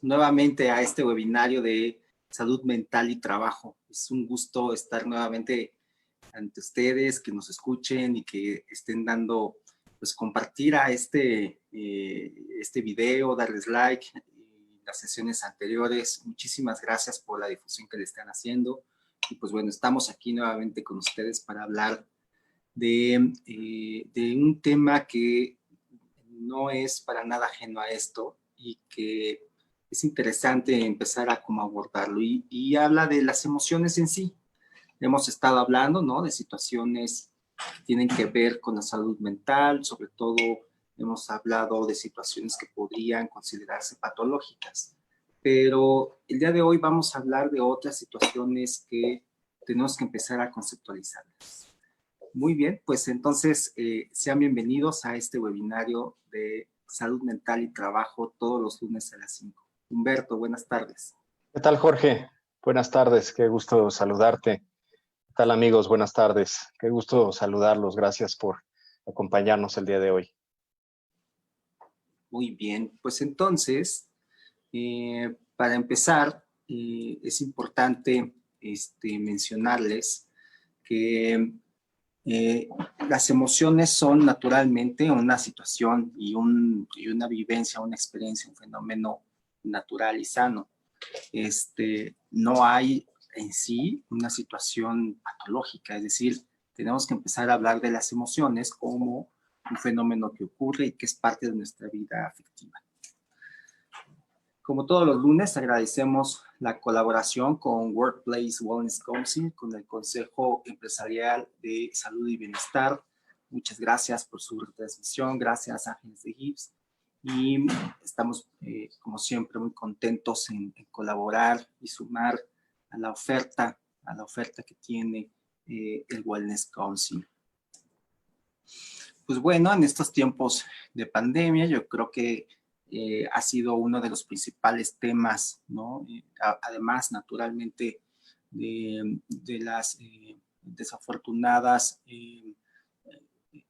nuevamente a este webinario de salud mental y trabajo. Es un gusto estar nuevamente ante ustedes, que nos escuchen y que estén dando, pues compartir a este video, darles like, las sesiones anteriores. Muchísimas gracias por la difusión que le están haciendo. Y pues bueno, estamos aquí nuevamente con ustedes para hablar de un tema que no es para nada ajeno a esto y que es interesante empezar a cómo abordarlo y habla de las emociones en sí. Hemos estado hablando, ¿no?, de situaciones que tienen que ver con la salud mental, sobre todo hemos hablado de situaciones que podrían considerarse patológicas, pero el día de hoy vamos a hablar de otras situaciones que tenemos que empezar a conceptualizarlas. Muy bien, pues entonces sean bienvenidos a este webinario de salud mental y trabajo todos los lunes a las 5. Humberto, buenas tardes. ¿Qué tal, Jorge? Buenas tardes, qué gusto saludarte. ¿Qué tal, amigos? Buenas tardes. Qué gusto saludarlos. Gracias por acompañarnos el día de hoy. Muy bien, pues entonces, para empezar, es importante mencionarles que las emociones son naturalmente una situación y una vivencia, una experiencia, un fenómeno natural y sano. No hay en sí una situación patológica, es decir, tenemos que empezar a hablar de las emociones como un fenómeno que ocurre y que es parte de nuestra vida afectiva. Como todos los lunes, agradecemos la colaboración con Workplace Wellness Council, con el Consejo Empresarial de Salud y Bienestar. Muchas gracias por su retransmisión, gracias a Ángeles de Gibbs. Y estamos, como siempre, muy contentos en colaborar y sumar a la oferta que tiene el Wellness Council. Pues bueno, en estos tiempos de pandemia, yo creo que ha sido uno de los principales temas, ¿no? Además, naturalmente, de las desafortunadas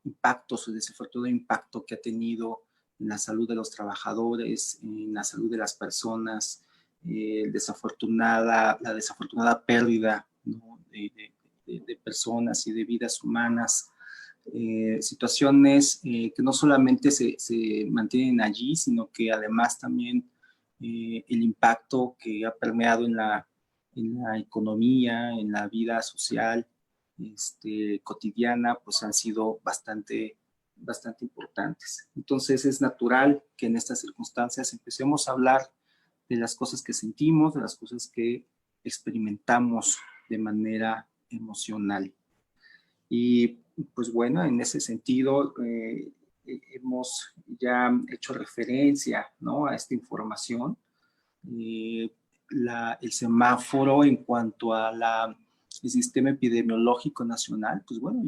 impactos o desafortunado impacto que ha tenido en la salud de los trabajadores, en la salud de las personas, la desafortunada pérdida, ¿no?, de personas y de vidas humanas. Situaciones que no solamente se mantienen allí, sino que además también el impacto que ha permeado en la economía, en la vida social cotidiana, pues han sido bastante importantes. Entonces es natural que en estas circunstancias empecemos a hablar de las cosas que sentimos, de las cosas que experimentamos de manera emocional. Y pues bueno, en ese sentido hemos ya hecho referencia, ¿no?, a esta información. El semáforo en cuanto a el sistema epidemiológico nacional, pues bueno,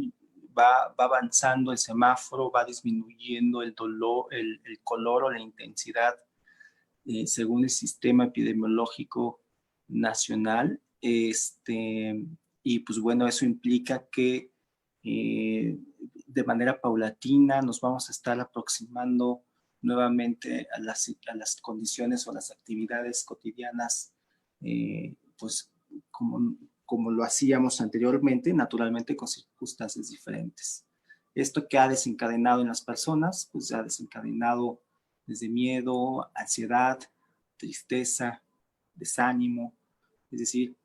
va avanzando el semáforo, va disminuyendo el dolor, el color o la intensidad según el sistema epidemiológico nacional. Y pues bueno, eso implica que de manera paulatina nos vamos a estar aproximando nuevamente a las condiciones o las actividades cotidianas, pues como lo hacíamos anteriormente, naturalmente con circunstancias diferentes. Esto que ha desencadenado en las personas, pues ha desencadenado desde miedo, ansiedad, tristeza, desánimo, es decir,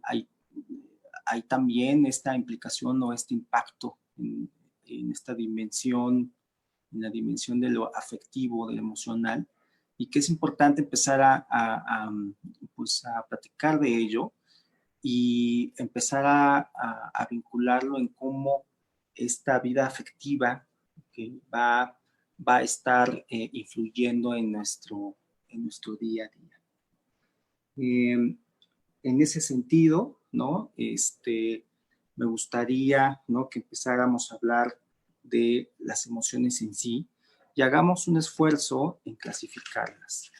hay también esta implicación o este impacto en esta dimensión, en la dimensión de lo afectivo, de lo emocional, y que es importante empezar pues a platicar de ello y empezar a vincularlo en cómo esta vida afectiva que va a estar influyendo en nuestro día a día. En ese sentido, ¿no?, me gustaría, ¿no?, que empezáramos a hablar de las emociones en sí y hagamos un esfuerzo en clasificarlas.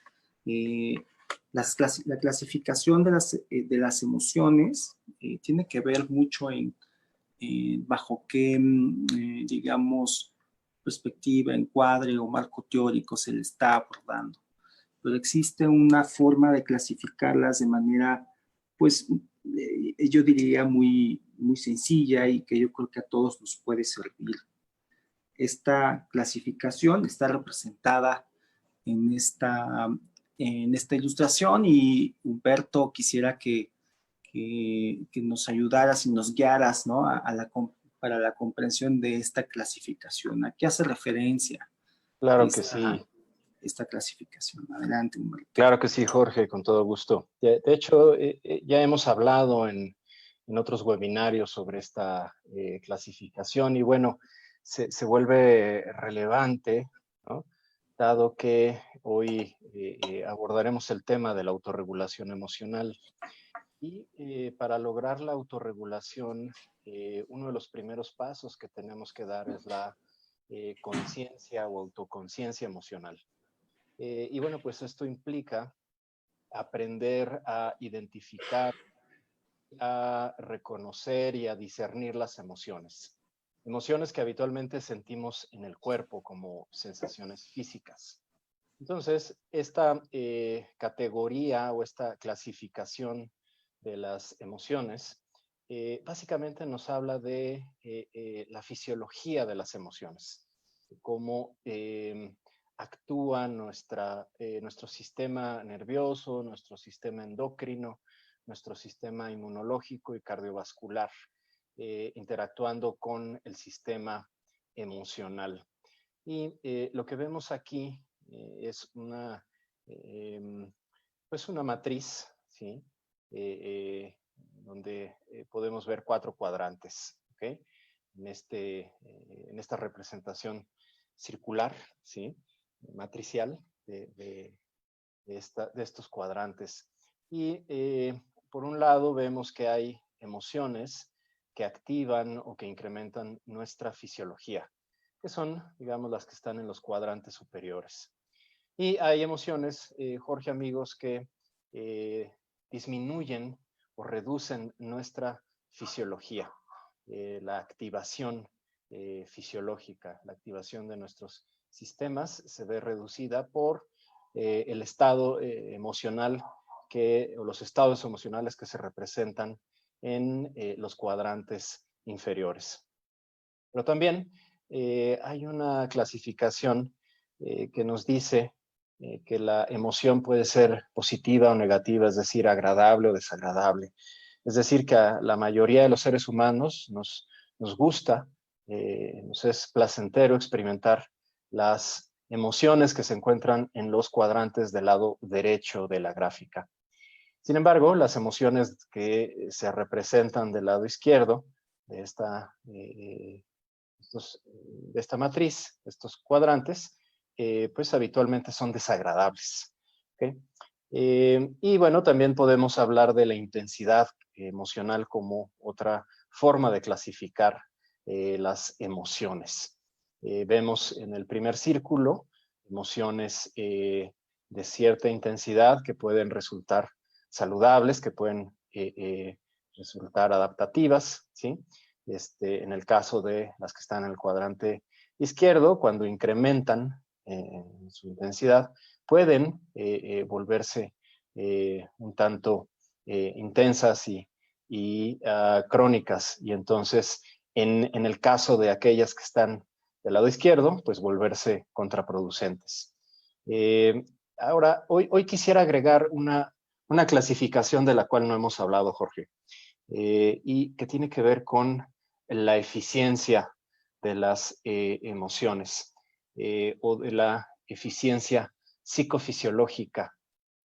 La clasificación de las emociones tiene que ver mucho en bajo qué, digamos, perspectiva, encuadre o marco teórico se le está abordando. pero existe una forma de clasificarlas de manera, pues, yo diría muy, muy sencilla y que yo creo que a todos nos puede servir. Esta clasificación está representada en esta ilustración y Humberto quisiera que nos ayudaras y nos guiaras, ¿no? Para la comprensión de esta clasificación. ¿A qué hace referencia Claro que sí. Esta clasificación? Adelante, Humberto. Claro que sí, Jorge, con todo gusto. De hecho, ya hemos hablado en otros webinarios sobre esta clasificación y bueno, se vuelve relevante, ¿no? Dado que hoy abordaremos el tema de la autorregulación emocional. Y para lograr la autorregulación, uno de los primeros pasos que tenemos que dar es la conciencia o autoconciencia emocional. Y bueno, pues esto implica aprender a identificar, a reconocer y a discernir las emociones. Emociones que habitualmente sentimos en el cuerpo como sensaciones físicas. Entonces, esta categoría o esta clasificación de las emociones básicamente nos habla de la fisiología de las emociones, cómo actúa nuestro sistema nervioso, nuestro sistema endocrino, nuestro sistema inmunológico y cardiovascular, interactuando con el sistema emocional. Y lo que vemos aquí es pues una matriz, ¿sí? Donde podemos ver 4 cuadrantes, ¿ok? En esta representación circular, ¿sí? Matricial de estos cuadrantes. Y por un lado vemos que hay emociones que activan o que incrementan nuestra fisiología, que son, digamos, las que están en los cuadrantes superiores. Y hay emociones, Jorge, amigos, que disminuyen o reducen nuestra fisiología, la activación fisiológica, la activación de nuestros sistemas se ve reducida por el estado emocional o los estados emocionales que se representan en los cuadrantes inferiores. Pero también hay una clasificación que nos dice que la emoción puede ser positiva o negativa, es decir, agradable o desagradable. Es decir, que a la mayoría de los seres humanos nos gusta, nos es placentero experimentar las emociones que se encuentran en los cuadrantes del lado derecho de la gráfica. Sin embargo, las emociones que se representan del lado izquierdo de esta matriz, estos cuadrantes, pues habitualmente son desagradables. ¿Okay? Y bueno, también podemos hablar de la intensidad emocional como otra forma de clasificar las emociones. Vemos en el primer círculo emociones de cierta intensidad que pueden resultar saludables, que pueden resultar adaptativas, ¿sí? En el caso de las que están en el cuadrante izquierdo, cuando incrementan su intensidad, pueden volverse un tanto intensas y crónicas. Y entonces, en el caso de aquellas que están del lado izquierdo, pues volverse contraproducentes. Ahora, hoy quisiera agregar una clasificación de la cual no hemos hablado, Jorge, y que tiene que ver con la eficiencia de las emociones o de la eficiencia psicofisiológica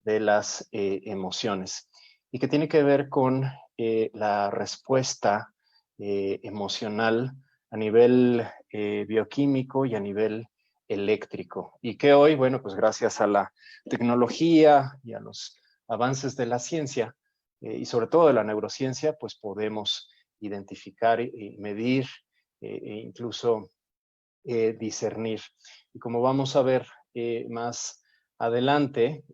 de las emociones y que tiene que ver con la respuesta emocional a nivel bioquímico y a nivel eléctrico y que hoy, bueno, pues gracias a la tecnología y a los avances de la ciencia y sobre todo de la neurociencia, pues podemos identificar y medir e incluso discernir. Y como vamos a ver más adelante,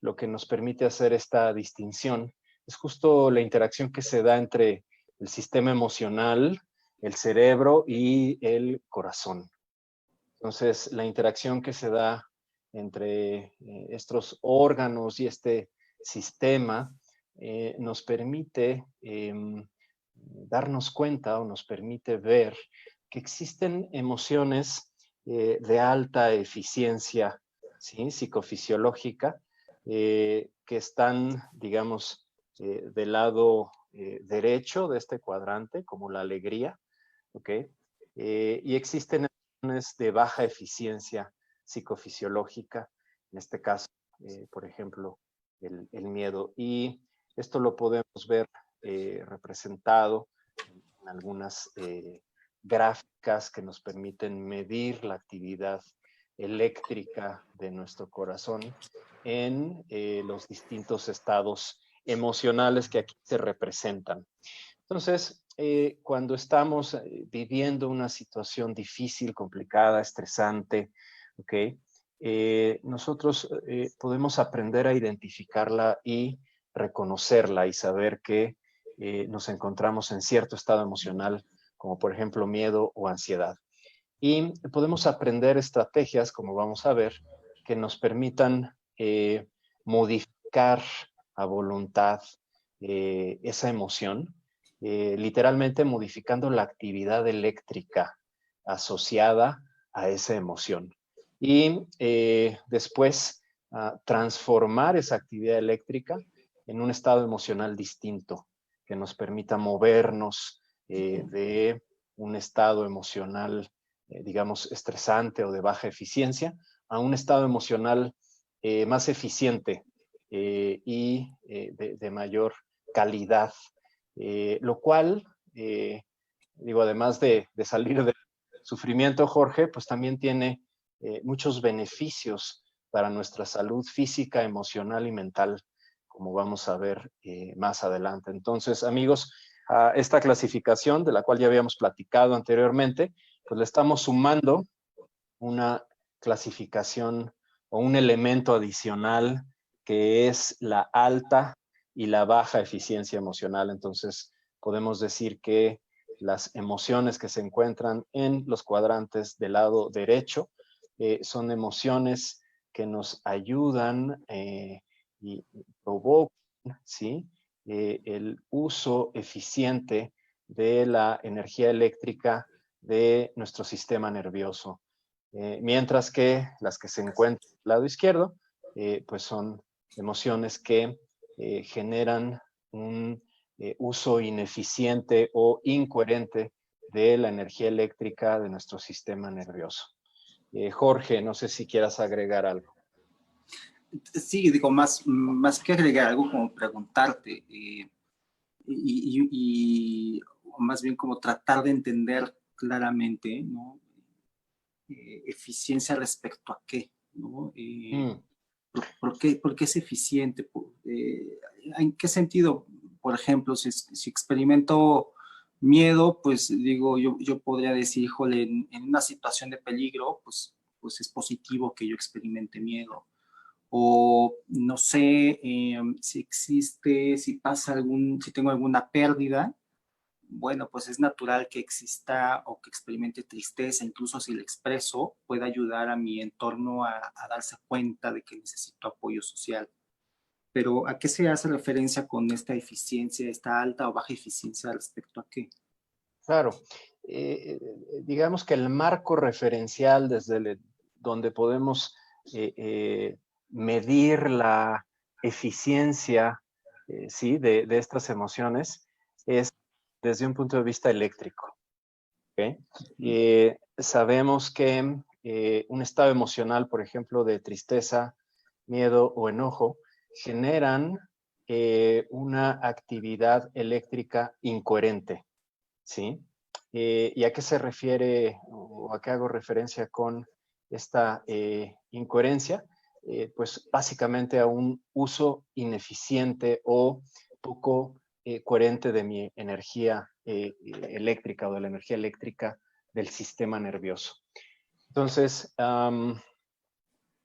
lo que nos permite hacer esta distinción es justo la interacción que se da entre el sistema emocional, el cerebro y el corazón. Entonces, la interacción que se da entre estos órganos y este sistema nos permite darnos cuenta o nos permite ver que existen emociones de alta eficiencia, ¿sí?, psicofisiológica, que están, digamos, del lado derecho de este cuadrante, como la alegría, ¿ok? Y existen emociones de baja eficiencia psicofisiológica, en este caso, por ejemplo, el miedo. Y esto lo podemos ver representado en algunas gráficas que nos permiten medir la actividad eléctrica de nuestro corazón en los distintos estados emocionales que aquí se representan. Entonces, cuando estamos viviendo una situación difícil, complicada, estresante, ¿ok? Nosotros podemos aprender a identificarla y reconocerla y saber que nos encontramos en cierto estado emocional, como por ejemplo miedo o ansiedad. Y podemos aprender estrategias, como vamos a ver, que nos permitan modificar a voluntad esa emoción, literalmente modificando la actividad eléctrica asociada a esa emoción. Y después transformar esa actividad eléctrica en un estado emocional distinto, que nos permita movernos de un estado emocional, digamos, estresante o de baja eficiencia, a un estado emocional más eficiente y de mayor calidad. Lo cual, digo, además de salir del sufrimiento, Jorge, pues también tiene muchos beneficios para nuestra salud física, emocional y mental, como vamos a ver más adelante. Entonces, amigos, a esta clasificación de la cual ya habíamos platicado anteriormente, pues le estamos sumando una clasificación o un elemento adicional que es la alta y la baja eficiencia emocional. Entonces, podemos decir que las emociones que se encuentran en los cuadrantes del lado derecho son emociones que nos ayudan y provocan, ¿sí?, el uso eficiente de la energía eléctrica de nuestro sistema nervioso. Mientras que las que se encuentran del lado izquierdo, pues son emociones que generan un uso ineficiente o incoherente de la energía eléctrica de nuestro sistema nervioso. Jorge, no sé si quieras agregar algo. Sí, digo, más que agregar algo, como preguntarte, o más bien como tratar de entender claramente, ¿no? Eficiencia respecto a qué, ¿no? ¿Por qué es eficiente? ¿En qué sentido? Por ejemplo, si experimento miedo, pues digo, yo podría decir, híjole, en una situación de peligro, pues es positivo que yo experimente miedo. O no sé si existe, si tengo alguna pérdida, bueno, pues es natural que exista o que experimente tristeza, incluso si la expreso, puede ayudar a mi entorno a darse cuenta de que necesito apoyo social. Pero ¿a qué se hace referencia con esta eficiencia, esta alta o baja eficiencia respecto a qué? Claro, digamos que el marco referencial desde donde podemos medir la eficiencia ¿sí?, de estas emociones es desde un punto de vista eléctrico. ¿Okay? Sabemos que un estado emocional, por ejemplo, de tristeza, miedo o enojo, generan una actividad eléctrica incoherente, ¿sí? ¿Y a qué se refiere o a qué hago referencia con esta incoherencia? Pues básicamente a un uso ineficiente o poco coherente de mi energía eléctrica o de la energía eléctrica del sistema nervioso. Entonces,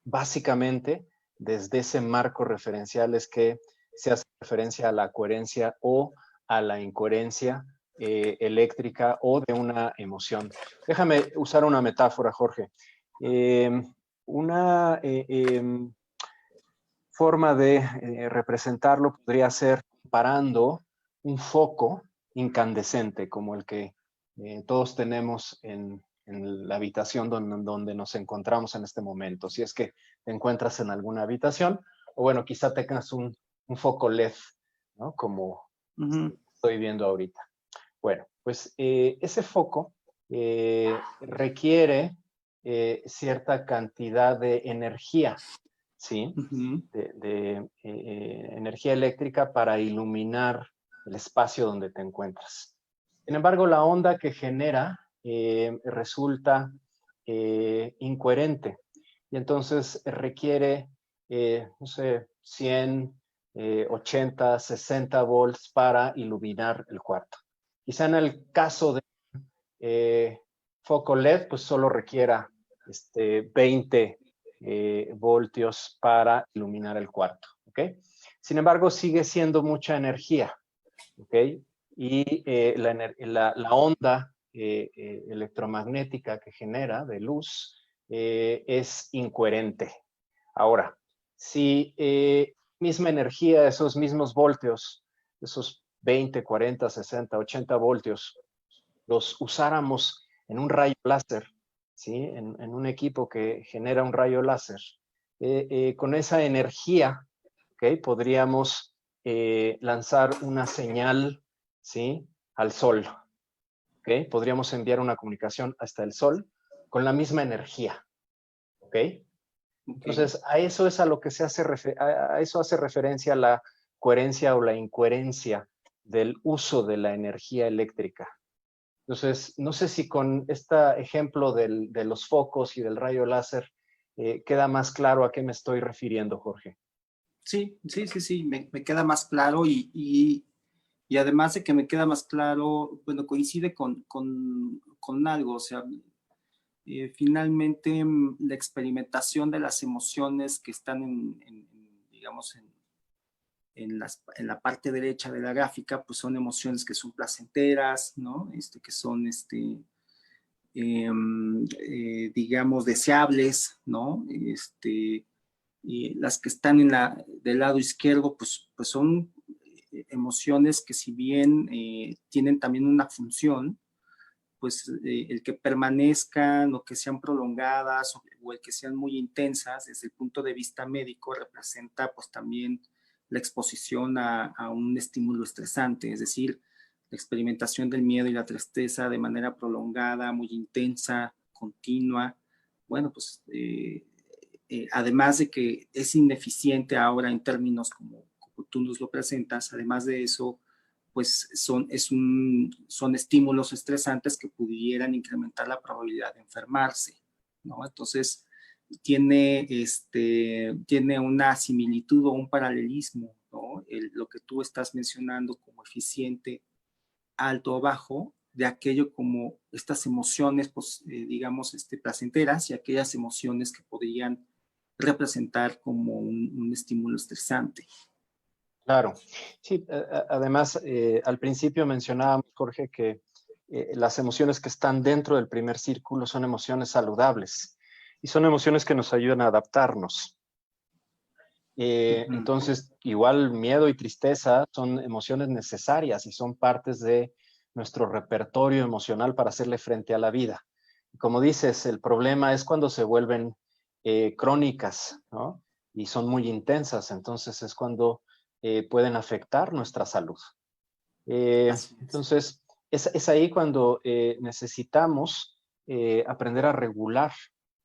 básicamente, desde ese marco referencial es que se hace referencia a la coherencia o a la incoherencia eléctrica o de una emoción. Déjame usar una metáfora, Jorge. Una forma de representarlo podría ser comparando un foco incandescente como el que todos tenemos en la habitación donde nos encontramos en este momento. Si es que te encuentras en alguna habitación, o bueno, quizá tengas un foco LED, ¿no? Como estoy viendo ahorita. Bueno, pues ese foco requiere cierta cantidad de energía, ¿sí? De energía eléctrica para iluminar el espacio donde te encuentras. Sin embargo, la onda que genera resulta incoherente y entonces requiere, no sé, 100, 80, 60 volts para iluminar el cuarto. Quizá en el caso de foco LED, pues solo requiera 20 voltios para iluminar el cuarto, ¿ok? Sin embargo, sigue siendo mucha energía, ¿ok? Y la onda electromagnética que genera de luz es incoherente. Ahora, si misma energía, esos mismos voltios, esos 20, 40, 60, 80 voltios, los usáramos en un rayo láser, ¿sí? En un equipo que genera un rayo láser, con esa energía, ¿okay? Podríamos lanzar una señal, ¿sí? Al sol, ¿okay? Podríamos enviar una comunicación hasta el sol con la misma energía, ¿ok? Entonces, a eso es a lo que se hace, a eso hace referencia la coherencia o la incoherencia del uso de la energía eléctrica. Entonces, no sé si con este ejemplo de los focos y del rayo láser queda más claro a qué me estoy refiriendo, Jorge. Sí, me queda más claro y además de que me queda más claro, bueno, coincide con algo, o sea, finalmente la experimentación de las emociones que están digamos, en la parte derecha de la gráfica, pues son emociones que son placenteras, ¿no? Que son, digamos, deseables, ¿no? Y las que están del lado izquierdo, pues son emociones que si bien tienen también una función, pues el que permanezcan o que sean prolongadas o el que sean muy intensas desde el punto de vista médico representa pues también la exposición a un estímulo estresante, es decir, la experimentación del miedo y la tristeza de manera prolongada, muy intensa, continua, bueno, pues además de que es ineficiente ahora en términos como tú nos lo presentas, además de eso, pues son estímulos estresantes que pudieran incrementar la probabilidad de enfermarse, ¿no? Entonces, tiene una similitud o un paralelismo, ¿no? Lo que tú estás mencionando como eficiente, alto o bajo, de aquello como estas emociones, pues, digamos, placenteras y aquellas emociones que podrían representar como un estímulo estresante. Claro, sí, además al principio mencionábamos, Jorge, que las emociones que están dentro del primer círculo son emociones saludables y son emociones que nos ayudan a adaptarnos. Entonces, igual miedo y tristeza son emociones necesarias y son partes de nuestro repertorio emocional para hacerle frente a la vida. Como dices, el problema es cuando se vuelven crónicas, ¿no? Y son muy intensas, entonces es cuando pueden afectar nuestra salud. Entonces, es ahí cuando necesitamos aprender a regular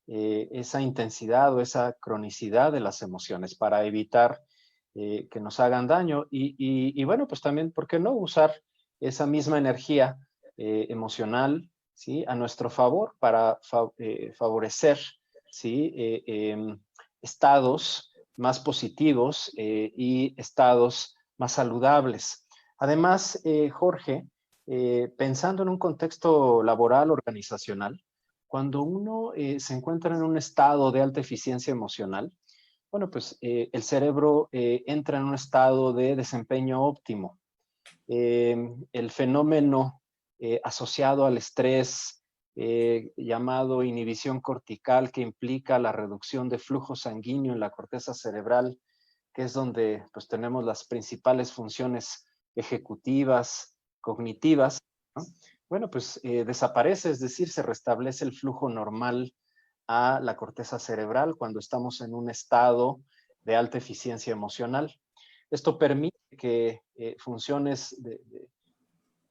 esa intensidad o esa cronicidad de las emociones para evitar que nos hagan daño y bueno, pues también, ¿por qué no usar esa misma energía emocional, ¿sí? A nuestro favor para favorecer, ¿sí? Estados más positivos y estados más saludables. Además, Jorge, pensando en un contexto laboral organizacional, cuando uno se encuentra en un estado de alta eficiencia emocional, bueno, pues el cerebro entra en un estado de desempeño óptimo. El fenómeno asociado al estrés llamado inhibición cortical, que implica la reducción de flujo sanguíneo en la corteza cerebral, que es donde pues, tenemos las principales funciones ejecutivas, cognitivas, ¿no? Bueno, pues desaparece, es decir, se restablece el flujo normal a la corteza cerebral cuando estamos en un estado de alta eficiencia emocional. Esto permite que funciones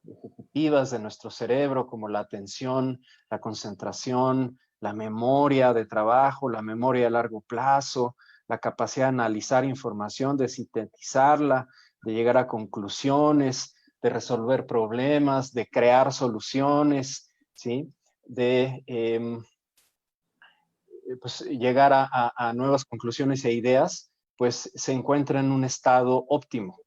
ejecutivas de nuestro cerebro, como la atención, la concentración, la memoria de trabajo, la memoria a largo plazo, la capacidad de analizar información, de sintetizarla, de llegar a conclusiones, de resolver problemas, de crear soluciones, ¿sí? De pues, llegar a nuevas conclusiones e ideas, pues se encuentra en un estado óptimo.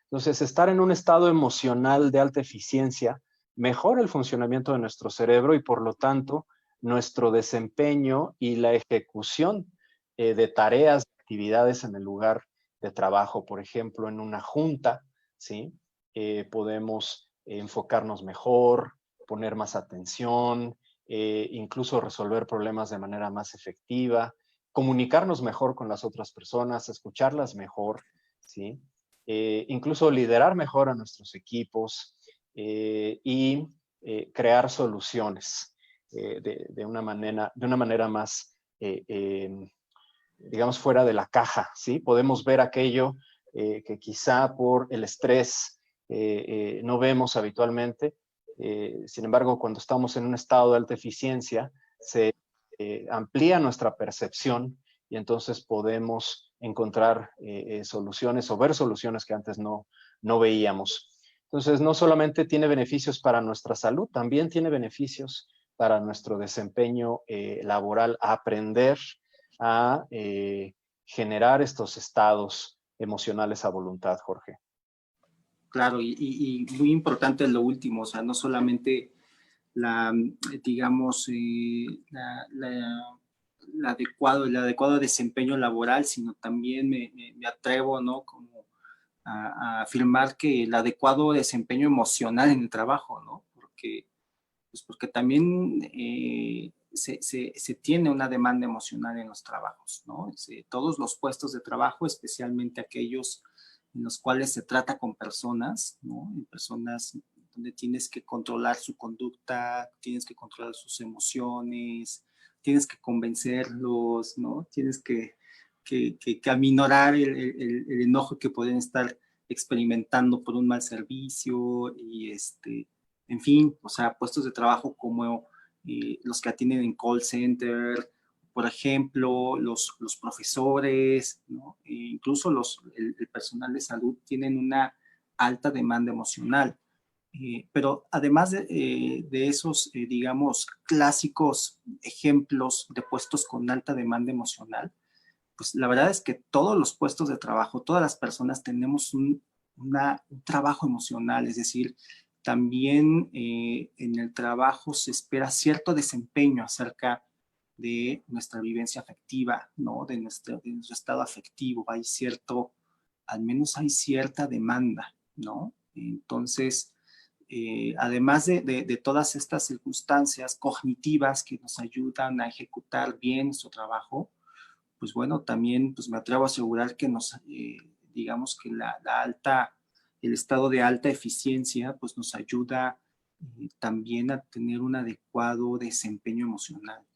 Entonces, estar en un estado emocional de alta eficiencia mejora el funcionamiento de nuestro cerebro y, por lo tanto, nuestro desempeño y la ejecución de tareas, actividades en el lugar de trabajo. Por ejemplo, en una junta, ¿sí? Podemos enfocarnos mejor, poner más atención, incluso resolver problemas de manera más efectiva, comunicarnos mejor con las otras personas, escucharlas mejor, ¿sí? Incluso liderar mejor a nuestros equipos y crear soluciones de una manera más, digamos, fuera de la caja, ¿sí? Podemos ver aquello que quizá por el estrés no vemos habitualmente. Sin embargo, cuando estamos en un estado de alta eficiencia, se amplía nuestra percepción y entonces podemos encontrar soluciones o ver soluciones que antes no veíamos. Entonces, no solamente tiene beneficios para nuestra salud, también tiene beneficios para nuestro desempeño laboral, a aprender a generar estos estados emocionales a voluntad, Jorge. Claro, y muy importante lo último, o sea, no solamente la, digamos, el adecuado desempeño laboral, sino también me atrevo, ¿no? Como a afirmar que el adecuado desempeño emocional en el trabajo, ¿no? Porque también se tiene una demanda emocional en los trabajos, ¿no? Todos los puestos de trabajo, especialmente aquellos en los cuales se trata con personas, ¿no? En personas donde tienes que controlar su conducta, tienes que controlar sus emociones, tienes que convencerlos, ¿no? Tienes que aminorar el enojo que pueden estar experimentando por un mal servicio y en fin, o sea, puestos de trabajo como los que atienden en call center, por ejemplo, los profesores, ¿no? Incluso el personal de salud tienen una alta demanda emocional. Pero además de esos, digamos, clásicos ejemplos de puestos con alta demanda emocional, pues la verdad es que todos los puestos de trabajo, todas las personas tenemos un trabajo emocional, es decir, también en el trabajo se espera cierto desempeño acerca de nuestra vivencia afectiva, ¿no? De nuestro estado afectivo, al menos hay cierta demanda, ¿no? Entonces, además de todas estas circunstancias cognitivas que nos ayudan a ejecutar bien nuestro trabajo, pues bueno, también pues me atrevo a asegurar que digamos que el estado de alta eficiencia pues nos ayuda también a tener un adecuado desempeño emocional.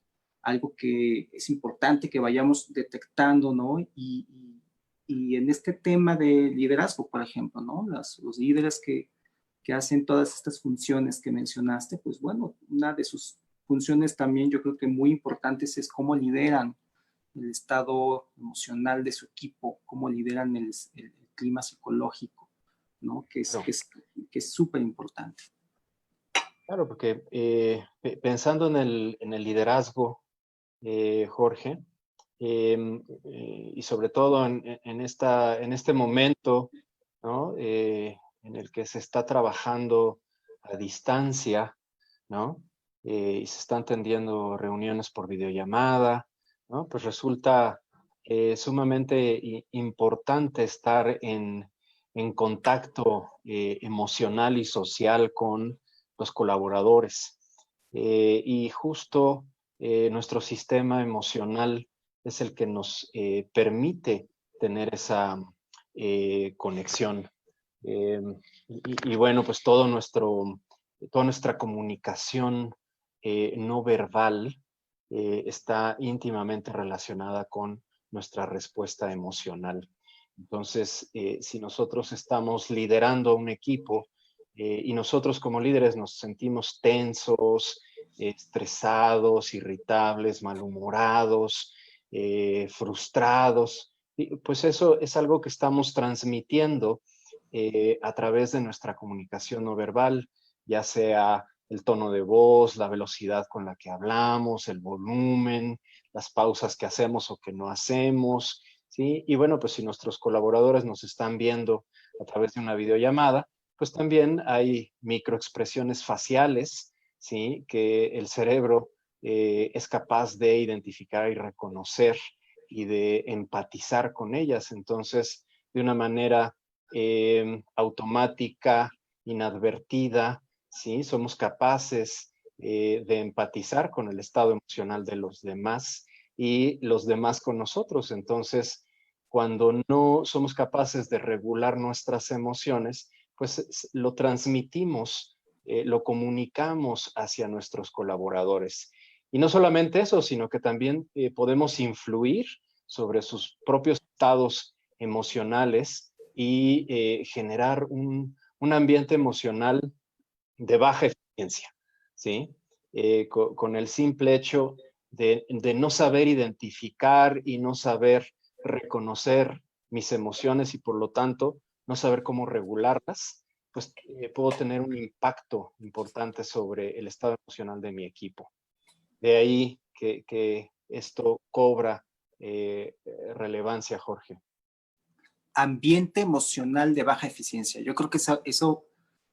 Algo que es importante que vayamos detectando, ¿no? Y en este tema de liderazgo, por ejemplo, ¿no? Los líderes que hacen todas estas funciones que mencionaste, pues bueno, una de sus funciones también yo creo que muy importantes es cómo lideran el estado emocional de su equipo, cómo lideran el clima psicológico, ¿no? Claro, Que es súper importante. claro, porque pensando en el liderazgo, Jorge, y sobre todo en este momento, ¿no? En el que se está trabajando a distancia, ¿no? Y se están tendiendo reuniones por videollamada, ¿no? Pues resulta sumamente importante estar en contacto emocional y social con los colaboradores. y justo nuestro sistema emocional es el que nos permite tener esa conexión. Y bueno, pues toda nuestra comunicación no verbal está íntimamente relacionada con nuestra respuesta emocional. Entonces, si nosotros estamos liderando un equipo y nosotros como líderes nos sentimos tensos, estresados, irritables, malhumorados, frustrados, pues eso es algo que estamos transmitiendo a través de nuestra comunicación no verbal, ya sea el tono de voz, la velocidad con la que hablamos, el volumen, las pausas que hacemos o que no hacemos, ¿sí? Y bueno, pues si nuestros colaboradores nos están viendo a través de una videollamada, pues también hay microexpresiones faciales, ¿sí? Que el cerebro es capaz de identificar y reconocer y de empatizar con ellas. Entonces, de una manera automática, inadvertida, ¿sí? Somos capaces de empatizar con el estado emocional de los demás y los demás con nosotros. Entonces, cuando no somos capaces de regular nuestras emociones, pues lo transmitimos, lo comunicamos hacia nuestros colaboradores. Y no solamente eso, sino que también podemos influir sobre sus propios estados emocionales y generar un ambiente emocional de baja eficiencia, ¿sí? Con el simple hecho de no saber identificar y no saber reconocer mis emociones y por lo tanto no saber cómo regularlas, pues puedo tener un impacto importante sobre el estado emocional de mi equipo. De ahí que esto cobra relevancia, Jorge. Ambiente emocional de baja eficiencia. Yo creo que eso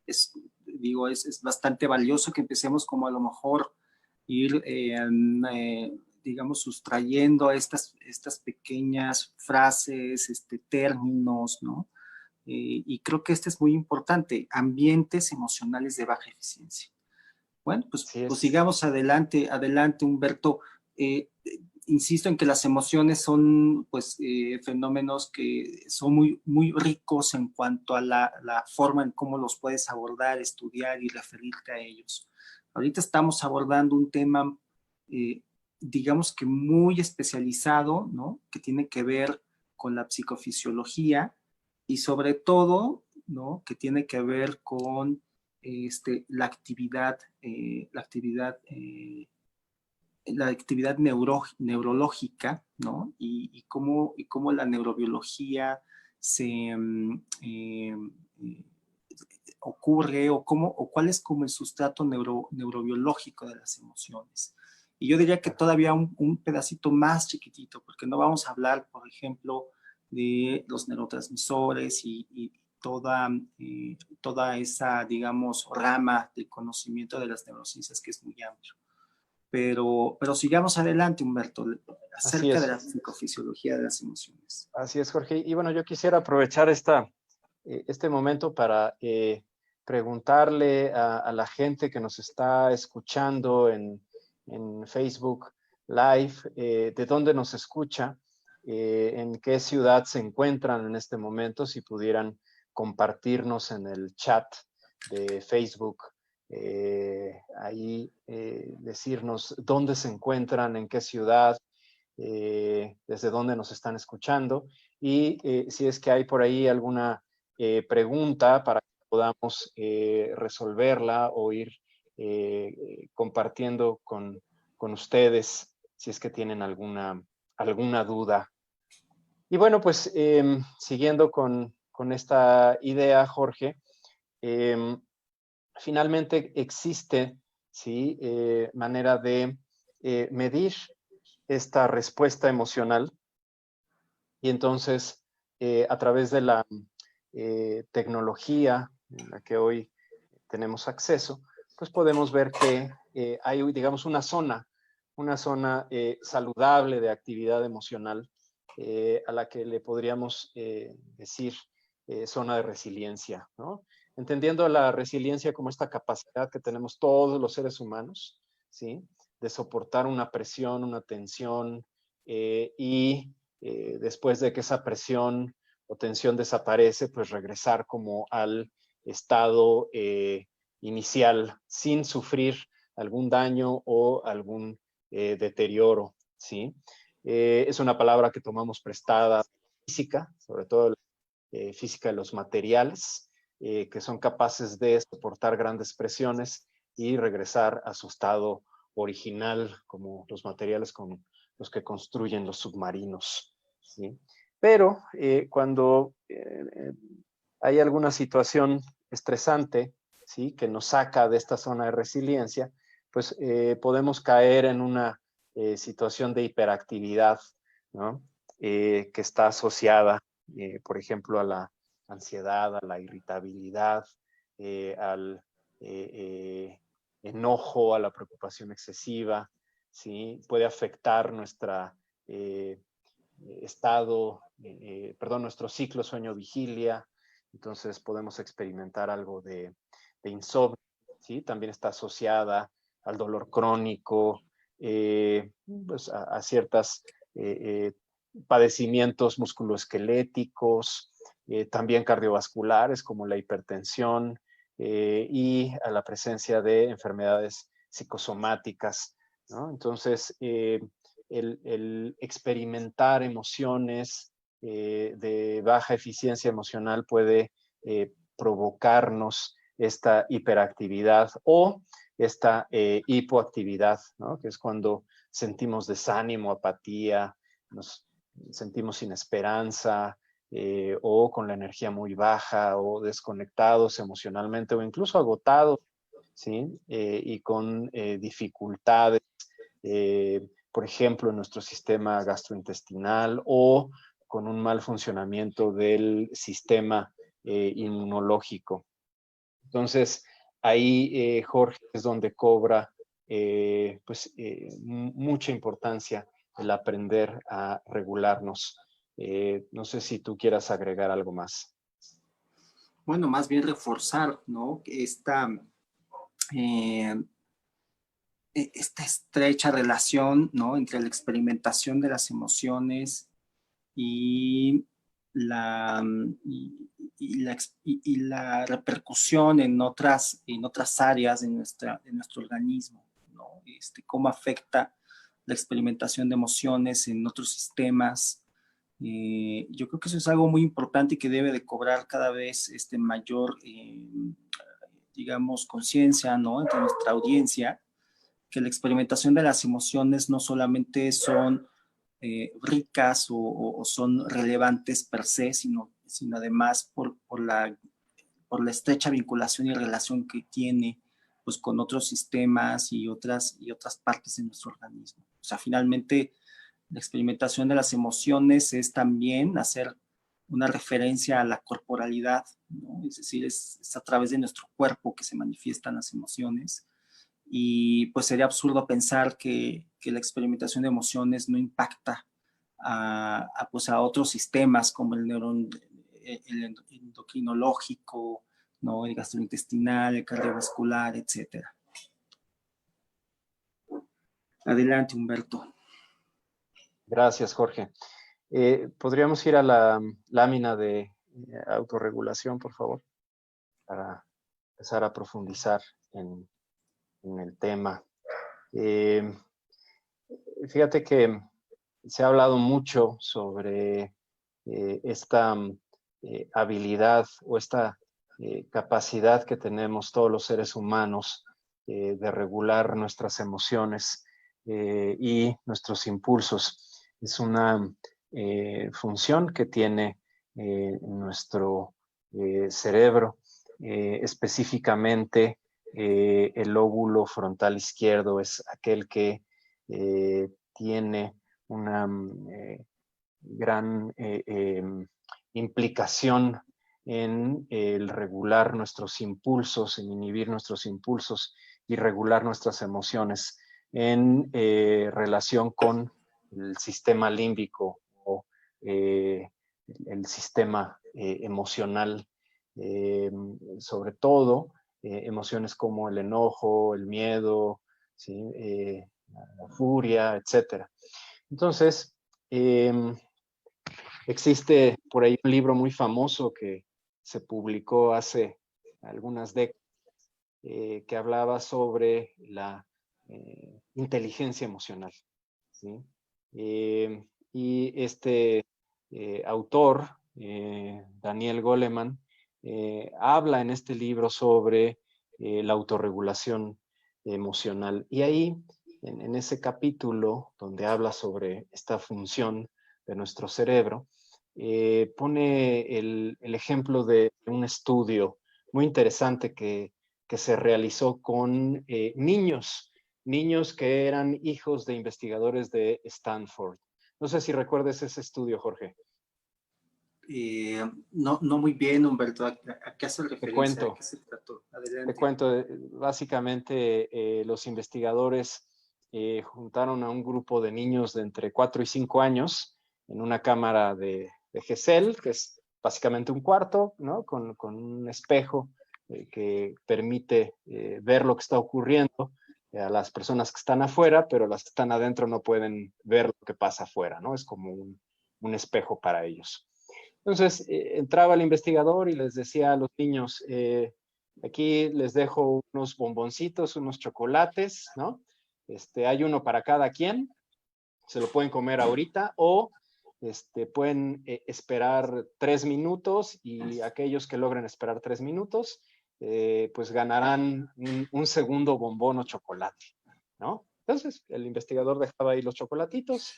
es, digo, es bastante valioso que empecemos como a lo mejor ir, digamos, sustrayendo estas pequeñas frases, términos, ¿no? Y creo que este es muy importante, ambientes emocionales de baja eficiencia. Bueno, Así pues es. sigamos adelante, adelante, Humberto. Insisto en que las emociones son pues fenómenos que son muy ricos en cuanto a la forma en cómo los puedes abordar, estudiar y referirte a ellos. Ahorita estamos abordando un tema, digamos que muy especializado, ¿no? Que tiene que ver con la psicofisiología y sobre todo, ¿no? Que tiene que ver con la actividad, neurológica, ¿no? Y cómo la neurobiología se ocurre o cuál es como el sustrato neurobiológico de las emociones. Y yo diría que todavía un pedacito más chiquitito, porque no vamos a hablar, por ejemplo, de los neurotransmisores y toda esa, digamos, rama del conocimiento de las neurociencias que es muy amplio. Pero sigamos adelante, Humberto, Así acerca de es. la psicofisiología de las emociones. Así es, Jorge. Y bueno, yo quisiera aprovechar este momento para preguntarle a la gente que nos está escuchando en Facebook Live, de dónde nos escucha, en qué ciudad se encuentran en este momento, si pudieran compartirnos en el chat de Facebook, ahí decirnos dónde se encuentran, en qué ciudad, desde dónde nos están escuchando y si es que hay por ahí alguna pregunta para que podamos resolverla o ir compartiendo con ustedes si es que tienen alguna duda. Y bueno, pues siguiendo con esta idea, Jorge, finalmente existe, ¿sí? Manera de medir esta respuesta emocional y entonces a través de la tecnología en la que hoy tenemos acceso, pues podemos ver que hay, digamos, una zona saludable de actividad emocional a la que le podríamos decir zona de resiliencia, ¿no? Entendiendo la resiliencia como esta capacidad que tenemos todos los seres humanos ¿sí? De soportar una presión, una tensión, y después de que esa presión o tensión desaparece, pues regresar como al estado inicial sin sufrir algún daño o algún deterioro, ¿sí? Es una palabra que tomamos prestada física, sobre todo física de los materiales, que son capaces de soportar grandes presiones y regresar a su estado original, como los materiales con los que construyen los submarinos, ¿sí? Pero cuando hay alguna situación estresante, ¿sí? Que nos saca de esta zona de resiliencia, pues podemos caer en una situación de hiperactividad, ¿no? Que está asociada, por ejemplo, a la ansiedad, a la irritabilidad, al enojo, a la preocupación excesiva, ¿sí? Puede afectar nuestra nuestro ciclo sueño-vigilia, entonces podemos experimentar algo de insomnio, ¿sí? También está asociada al dolor crónico, pues a ciertos padecimientos musculoesqueléticos, también cardiovasculares como la hipertensión, y a la presencia de enfermedades psicosomáticas, ¿no? Entonces, el experimentar emociones de baja eficiencia emocional puede provocarnos esta hiperactividad o esta hipoactividad, ¿no? Que es cuando sentimos desánimo, apatía, nos sentimos sin esperanza, o con la energía muy baja o desconectados emocionalmente o incluso agotados, ¿sí? Y con dificultades, por ejemplo, en nuestro sistema gastrointestinal o con un mal funcionamiento del sistema inmunológico. Entonces, ahí, Jorge, es donde cobra mucha importancia el aprender a regularnos. No sé si tú quieras agregar algo más. Bueno, más bien reforzar, ¿no? Esta estrecha relación, ¿no? Entre la experimentación de las emociones y la, y la repercusión en otras áreas de nuestro organismo, ¿no? Cómo afecta la experimentación de emociones en otros sistemas. Yo creo que eso es algo muy importante y que debe de cobrar cada vez mayor, digamos, conciencia, ¿no? Entre nuestra audiencia, que la experimentación de las emociones no solamente son ricas o son relevantes per se, sino además por la estrecha vinculación y relación que tiene pues, con otros sistemas y otras partes de nuestro organismo. O sea, finalmente la experimentación de las emociones es también hacer una referencia a la corporalidad, ¿no? Es decir, es a través de nuestro cuerpo que se manifiestan las emociones. Y pues sería absurdo pensar que la experimentación de emociones no impacta pues a otros sistemas como el endocrinológico, ¿no? El gastrointestinal, el cardiovascular, etc. Adelante, Humberto. Gracias, Jorge. ¿Podríamos ir a la lámina de autorregulación, por favor? Para empezar a profundizar en el tema. Fíjate que se ha hablado mucho sobre esta habilidad o esta capacidad que tenemos todos los seres humanos de regular nuestras emociones y nuestros impulsos. Es una función que tiene nuestro cerebro, específicamente el lóbulo frontal izquierdo es aquel que tiene una gran implicación en el regular nuestros impulsos, en inhibir nuestros impulsos y regular nuestras emociones en relación con el sistema límbico o el sistema emocional, sobre todo emociones como el enojo, el miedo, ¿sí? La furia, etcétera. Entonces, existe por ahí un libro muy famoso que se publicó hace algunas décadas, que hablaba sobre la inteligencia emocional, ¿sí? Y este autor, Daniel Goleman, habla en este libro sobre la autorregulación emocional. Y ahí, en ese capítulo donde habla sobre esta función de nuestro cerebro, pone el ejemplo de un estudio muy interesante que se realizó con niños que eran hijos de investigadores de Stanford. No sé si recuerdes ese estudio, Jorge. No, no muy bien, Humberto. ¿A qué hace referencia? ¿De qué se trató? Te Adelante. cuento, básicamente los investigadores juntaron a un grupo de niños de entre 4 y 5 años en una cámara de Gesell, que es básicamente un cuarto, ¿no? Con un espejo que permite ver lo que está ocurriendo a las personas que están afuera, pero las que están adentro no pueden ver lo que pasa afuera, ¿no? Es como un espejo para ellos. Entonces, entraba el investigador y les decía a los niños, aquí les dejo unos bomboncitos, unos chocolates, ¿no? Hay uno para cada quien, se lo pueden comer ahorita o pueden esperar 3 minutos y aquellos que logren esperar 3 minutos, pues ganarán un segundo bombón o chocolate, ¿no? Entonces, el investigador dejaba ahí los chocolatitos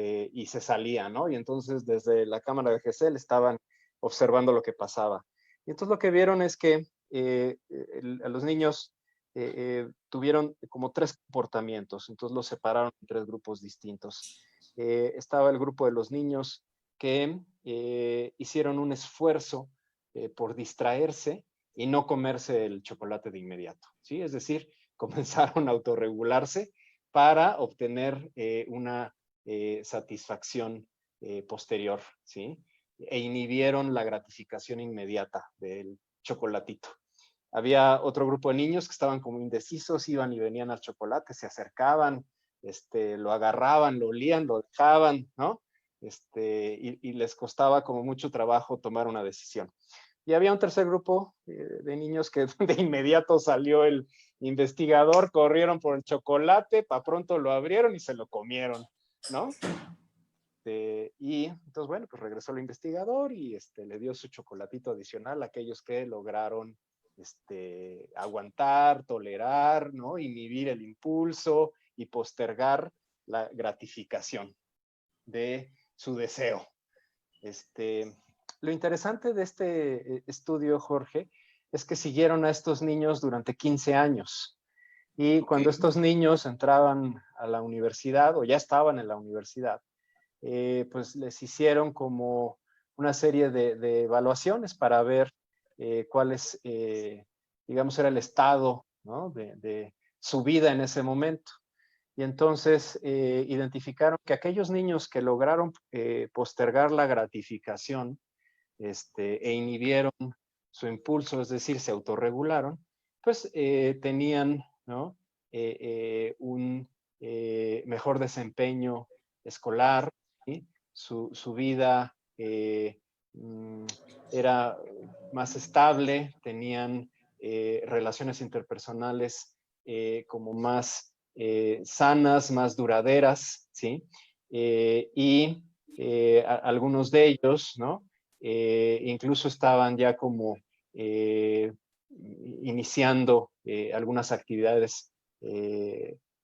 y se salía, ¿no? Y entonces desde la cámara de Gesell estaban observando lo que pasaba. Y entonces lo que vieron es que a los niños tuvieron como 3 comportamientos, entonces los separaron en 3 grupos distintos. Estaba el grupo de los niños que hicieron un esfuerzo por distraerse y no comerse el chocolate de inmediato, ¿sí? Es decir, comenzaron a autorregularse para obtener una satisfacción posterior, ¿sí? E inhibieron la gratificación inmediata del chocolatito. Había otro grupo de niños que estaban como indecisos, iban y venían al chocolate, se acercaban, lo agarraban, lo olían, lo dejaban, ¿no? Y les costaba como mucho trabajo tomar una decisión. Y había un tercer grupo de niños que de inmediato salió el investigador, corrieron por el chocolate, para pronto lo abrieron y se lo comieron, ¿no? Y entonces, bueno, pues regresó el investigador y le dio su chocolatito adicional a aquellos que lograron aguantar, tolerar, ¿no? Inhibir el impulso y postergar la gratificación de su deseo. Lo interesante de este estudio, Jorge, es que siguieron a estos niños durante 15 años. Y cuando estos niños entraban a la universidad o ya estaban en la universidad, pues les hicieron como una serie de evaluaciones para ver cuál es, digamos, era el estado, ¿no? de su vida en ese momento. Y entonces identificaron que aquellos niños que lograron postergar la gratificación e inhibieron su impulso, es decir, se autorregularon, pues tenían, ¿no? Un mejor desempeño escolar, ¿sí? Su vida era más estable, tenían relaciones interpersonales como más sanas, más duraderas, ¿sí? Y algunos de ellos, ¿no? Incluso estaban ya como iniciando algunas actividades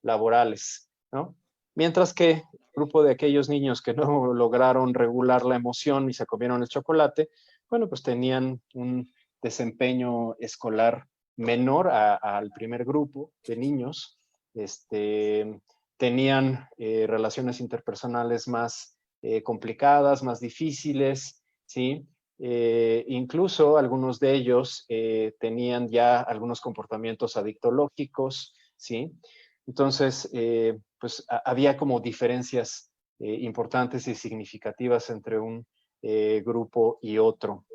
laborales, ¿no? Mientras que el grupo de aquellos niños que no lograron regular la emoción y se comieron el chocolate, bueno, pues tenían un desempeño escolar menor al primer grupo de niños, tenían relaciones interpersonales más complicadas, más difíciles, ¿sí? Incluso algunos de ellos tenían ya algunos comportamientos adictológicos, ¿sí? Entonces, pues había como diferencias importantes y significativas entre un grupo y otro.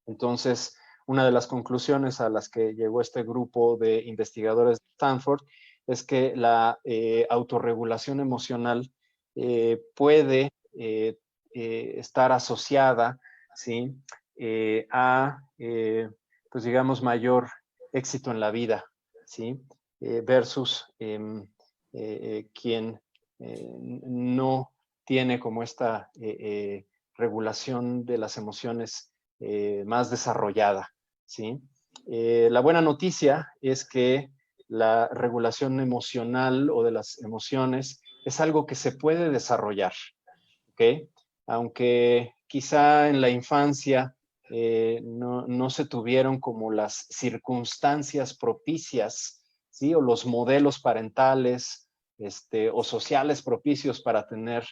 Entonces, una de las conclusiones a las que llegó este grupo de investigadores de Stanford es que la autorregulación emocional puede estar asociada, ¿sí? A, pues digamos, mayor éxito en la vida, ¿sí? Versus quien no tiene como esta regulación de las emociones más desarrollada, ¿sí? La buena noticia es que la regulación emocional o de las emociones es algo que se puede desarrollar, ¿ok? Aunque quizá en la infancia no se tuvieron como las circunstancias propicias, ¿sí? O los modelos parentales o sociales propicios para tener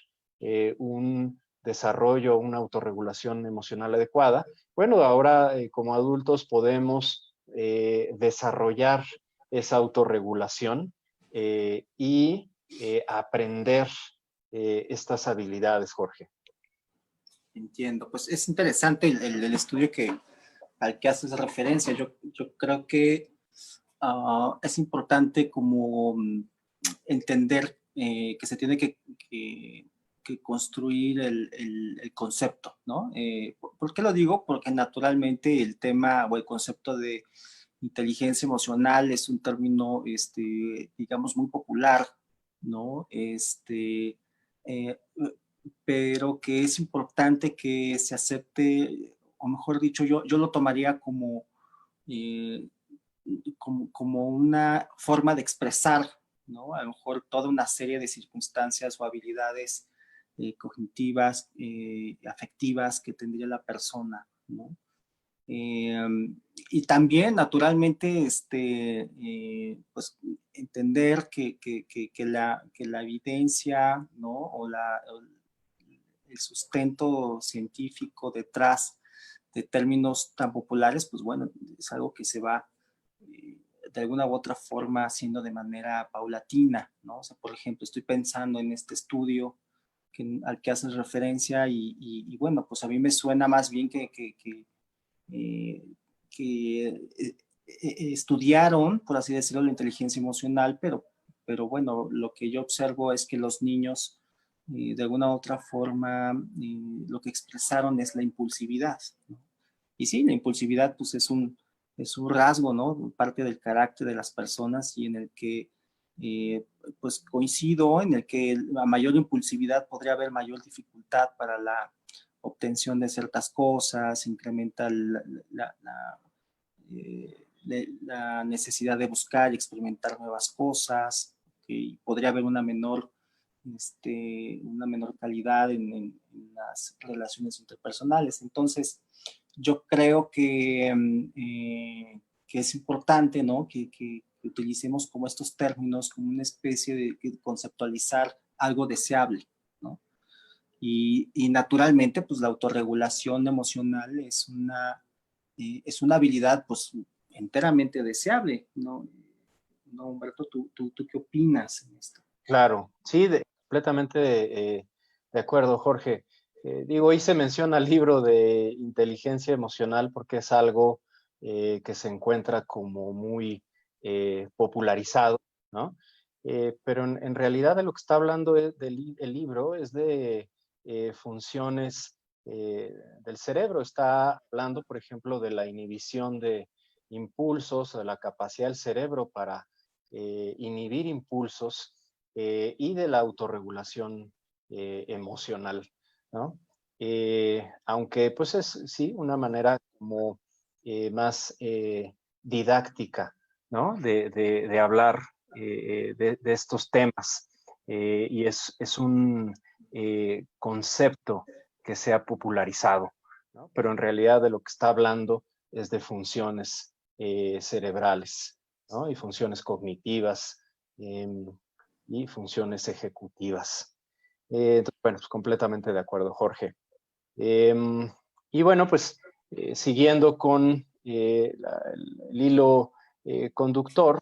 un desarrollo, una autorregulación emocional adecuada. Bueno, ahora como adultos podemos desarrollar esa autorregulación y aprender estas habilidades, Jorge. Entiendo. Pues es interesante el estudio al que haces referencia. Yo creo que es importante como entender que se tiene que construir el concepto, ¿no? ¿Por qué lo digo? Porque naturalmente el tema o el concepto de inteligencia emocional es un término, digamos, muy popular, ¿no? Eh, pero que es importante que se acepte, o mejor dicho, yo lo tomaría eh, como una forma de expresar, ¿no? A lo mejor toda una serie de circunstancias o habilidades cognitivas, afectivas que tendría la persona, ¿no? Y también, naturalmente, pues entender que la evidencia, ¿no? O el sustento científico detrás de términos tan populares, pues bueno, es algo que se va de alguna u otra forma haciendo de manera paulatina, ¿no? O sea, por ejemplo, estoy pensando en este estudio al que haces referencia bueno, pues a mí me suena más bien eh, que estudiaron, por así decirlo, la inteligencia emocional, pero bueno, lo que yo observo es que los niños, de alguna u otra forma, lo que expresaron es la impulsividad, ¿no? Y sí, la impulsividad pues es un rasgo, ¿no? Parte del carácter de las personas y en el que pues coincido en el que a mayor impulsividad podría haber mayor dificultad para la obtención de ciertas cosas, incrementa la necesidad de buscar y experimentar nuevas cosas, y podría haber una menor calidad en las relaciones interpersonales. Entonces, yo creo que es importante, ¿no? Que utilicemos como estos términos como una especie de conceptualizar algo deseable, ¿no? Y naturalmente, pues la autorregulación emocional es una habilidad, pues, enteramente deseable, ¿no? No, Humberto, ¿tú qué opinas en esto? Claro, sí, completamente de acuerdo, Jorge. Digo, ahí se menciona el libro de inteligencia emocional porque es algo que se encuentra como muy popularizado, ¿no? Pero en realidad de lo que está hablando el libro es de funciones del cerebro. Está hablando, por ejemplo, de la inhibición de impulsos, de la capacidad del cerebro para inhibir impulsos y de la autorregulación emocional, ¿no? Aunque pues es, sí, una manera como más didáctica, ¿no? De hablar de estos temas. Y es un concepto que se ha popularizado, ¿no? Pero en realidad de lo que está hablando es de funciones cerebrales, ¿no? Y funciones cognitivas, y funciones ejecutivas. Entonces, bueno, pues completamente de acuerdo, Jorge. Y bueno, pues siguiendo con el hilo conductor,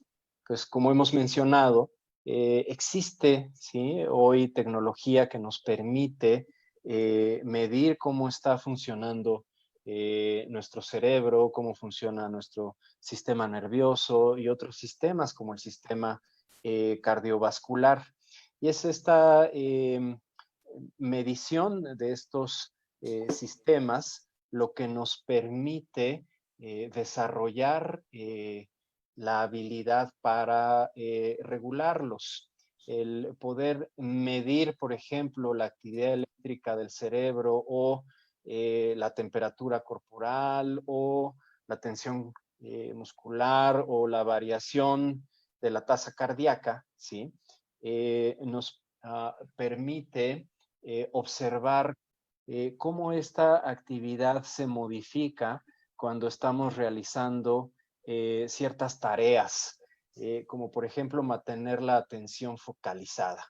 pues como hemos mencionado, existe, ¿sí? Hoy tecnología que nos permite medir cómo está funcionando nuestro cerebro, cómo funciona nuestro sistema nervioso y otros sistemas como el sistema cardiovascular. Y es esta medición de estos sistemas lo que nos permite desarrollar la habilidad para regularlos. El poder medir, por ejemplo, la actividad eléctrica del cerebro o la temperatura corporal o la tensión muscular o la variación de la tasa cardíaca, ¿sí? Nos permite observar cómo esta actividad se modifica cuando estamos realizando ciertas tareas, como por ejemplo mantener la atención focalizada,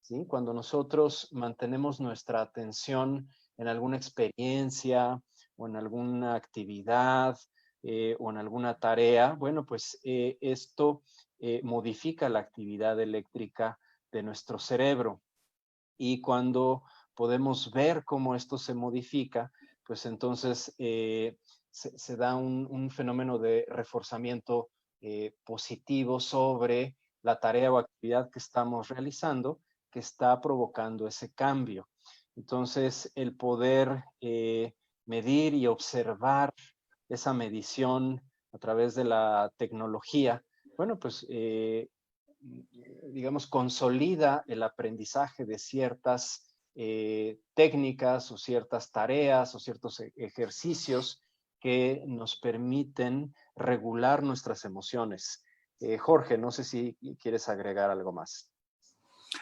¿sí? Cuando nosotros mantenemos nuestra atención en alguna experiencia o en alguna actividad o en alguna tarea, bueno, pues esto modifica la actividad eléctrica de nuestro cerebro. Y cuando podemos ver cómo esto se modifica, pues entonces se da un fenómeno de reforzamiento positivo sobre la tarea o actividad que estamos realizando, que está provocando ese cambio. Entonces, el poder medir y observar esa medición a través de la tecnología, bueno, pues digamos, consolida el aprendizaje de ciertas técnicas o ciertas tareas o ciertos ejercicios que nos permiten regular nuestras emociones. Jorge, no sé si quieres agregar algo más.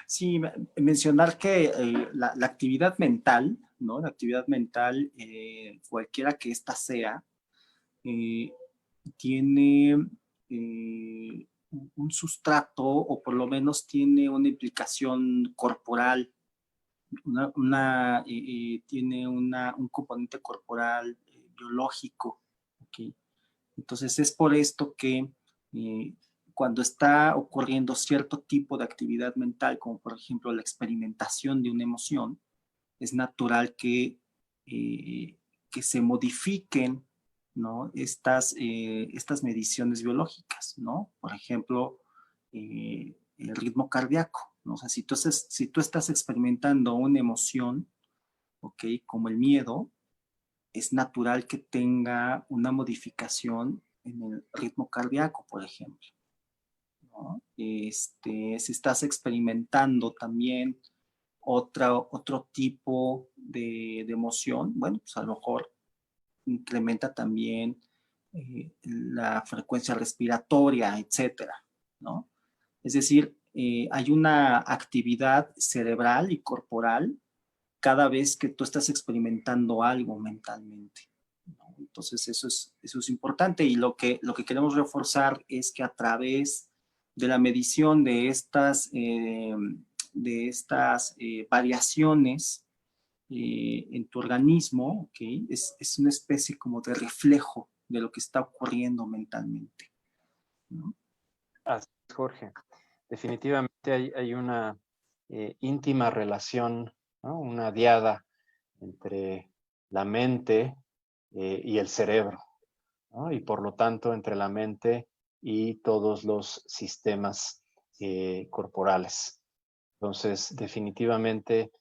Sí, mencionar que la actividad mental, ¿no? La actividad mental, cualquiera que ésta sea, tiene un sustrato o por lo menos tiene una implicación corporal, tiene un componente corporal biológico. ¿Okay? Entonces es por esto que cuando está ocurriendo cierto tipo de actividad mental, como por ejemplo la experimentación de una emoción, es natural que se modifiquen, ¿no? Estas mediciones biológicas, ¿no? Por ejemplo, el ritmo cardíaco, ¿no? O sea, si tú estás experimentando una emoción, ¿ok? Como el miedo, es natural que tenga una modificación en el ritmo cardíaco, por ejemplo, ¿no? Si estás experimentando también otro tipo de emoción, bueno, pues a lo mejor incrementa también la frecuencia respiratoria, etcétera, ¿no? Es decir, hay una actividad cerebral y corporal cada vez que tú estás experimentando algo mentalmente, ¿no? Entonces eso es importante y lo que queremos reforzar es que a través de la medición de estas variaciones en tu organismo, ¿okay? Es una especie como de reflejo de lo que está ocurriendo mentalmente, ¿no? Así es, Jorge. Definitivamente hay una íntima relación, ¿no? Una diada entre la mente y el cerebro, ¿no? Y por lo tanto entre la mente y todos los sistemas corporales. Entonces, definitivamente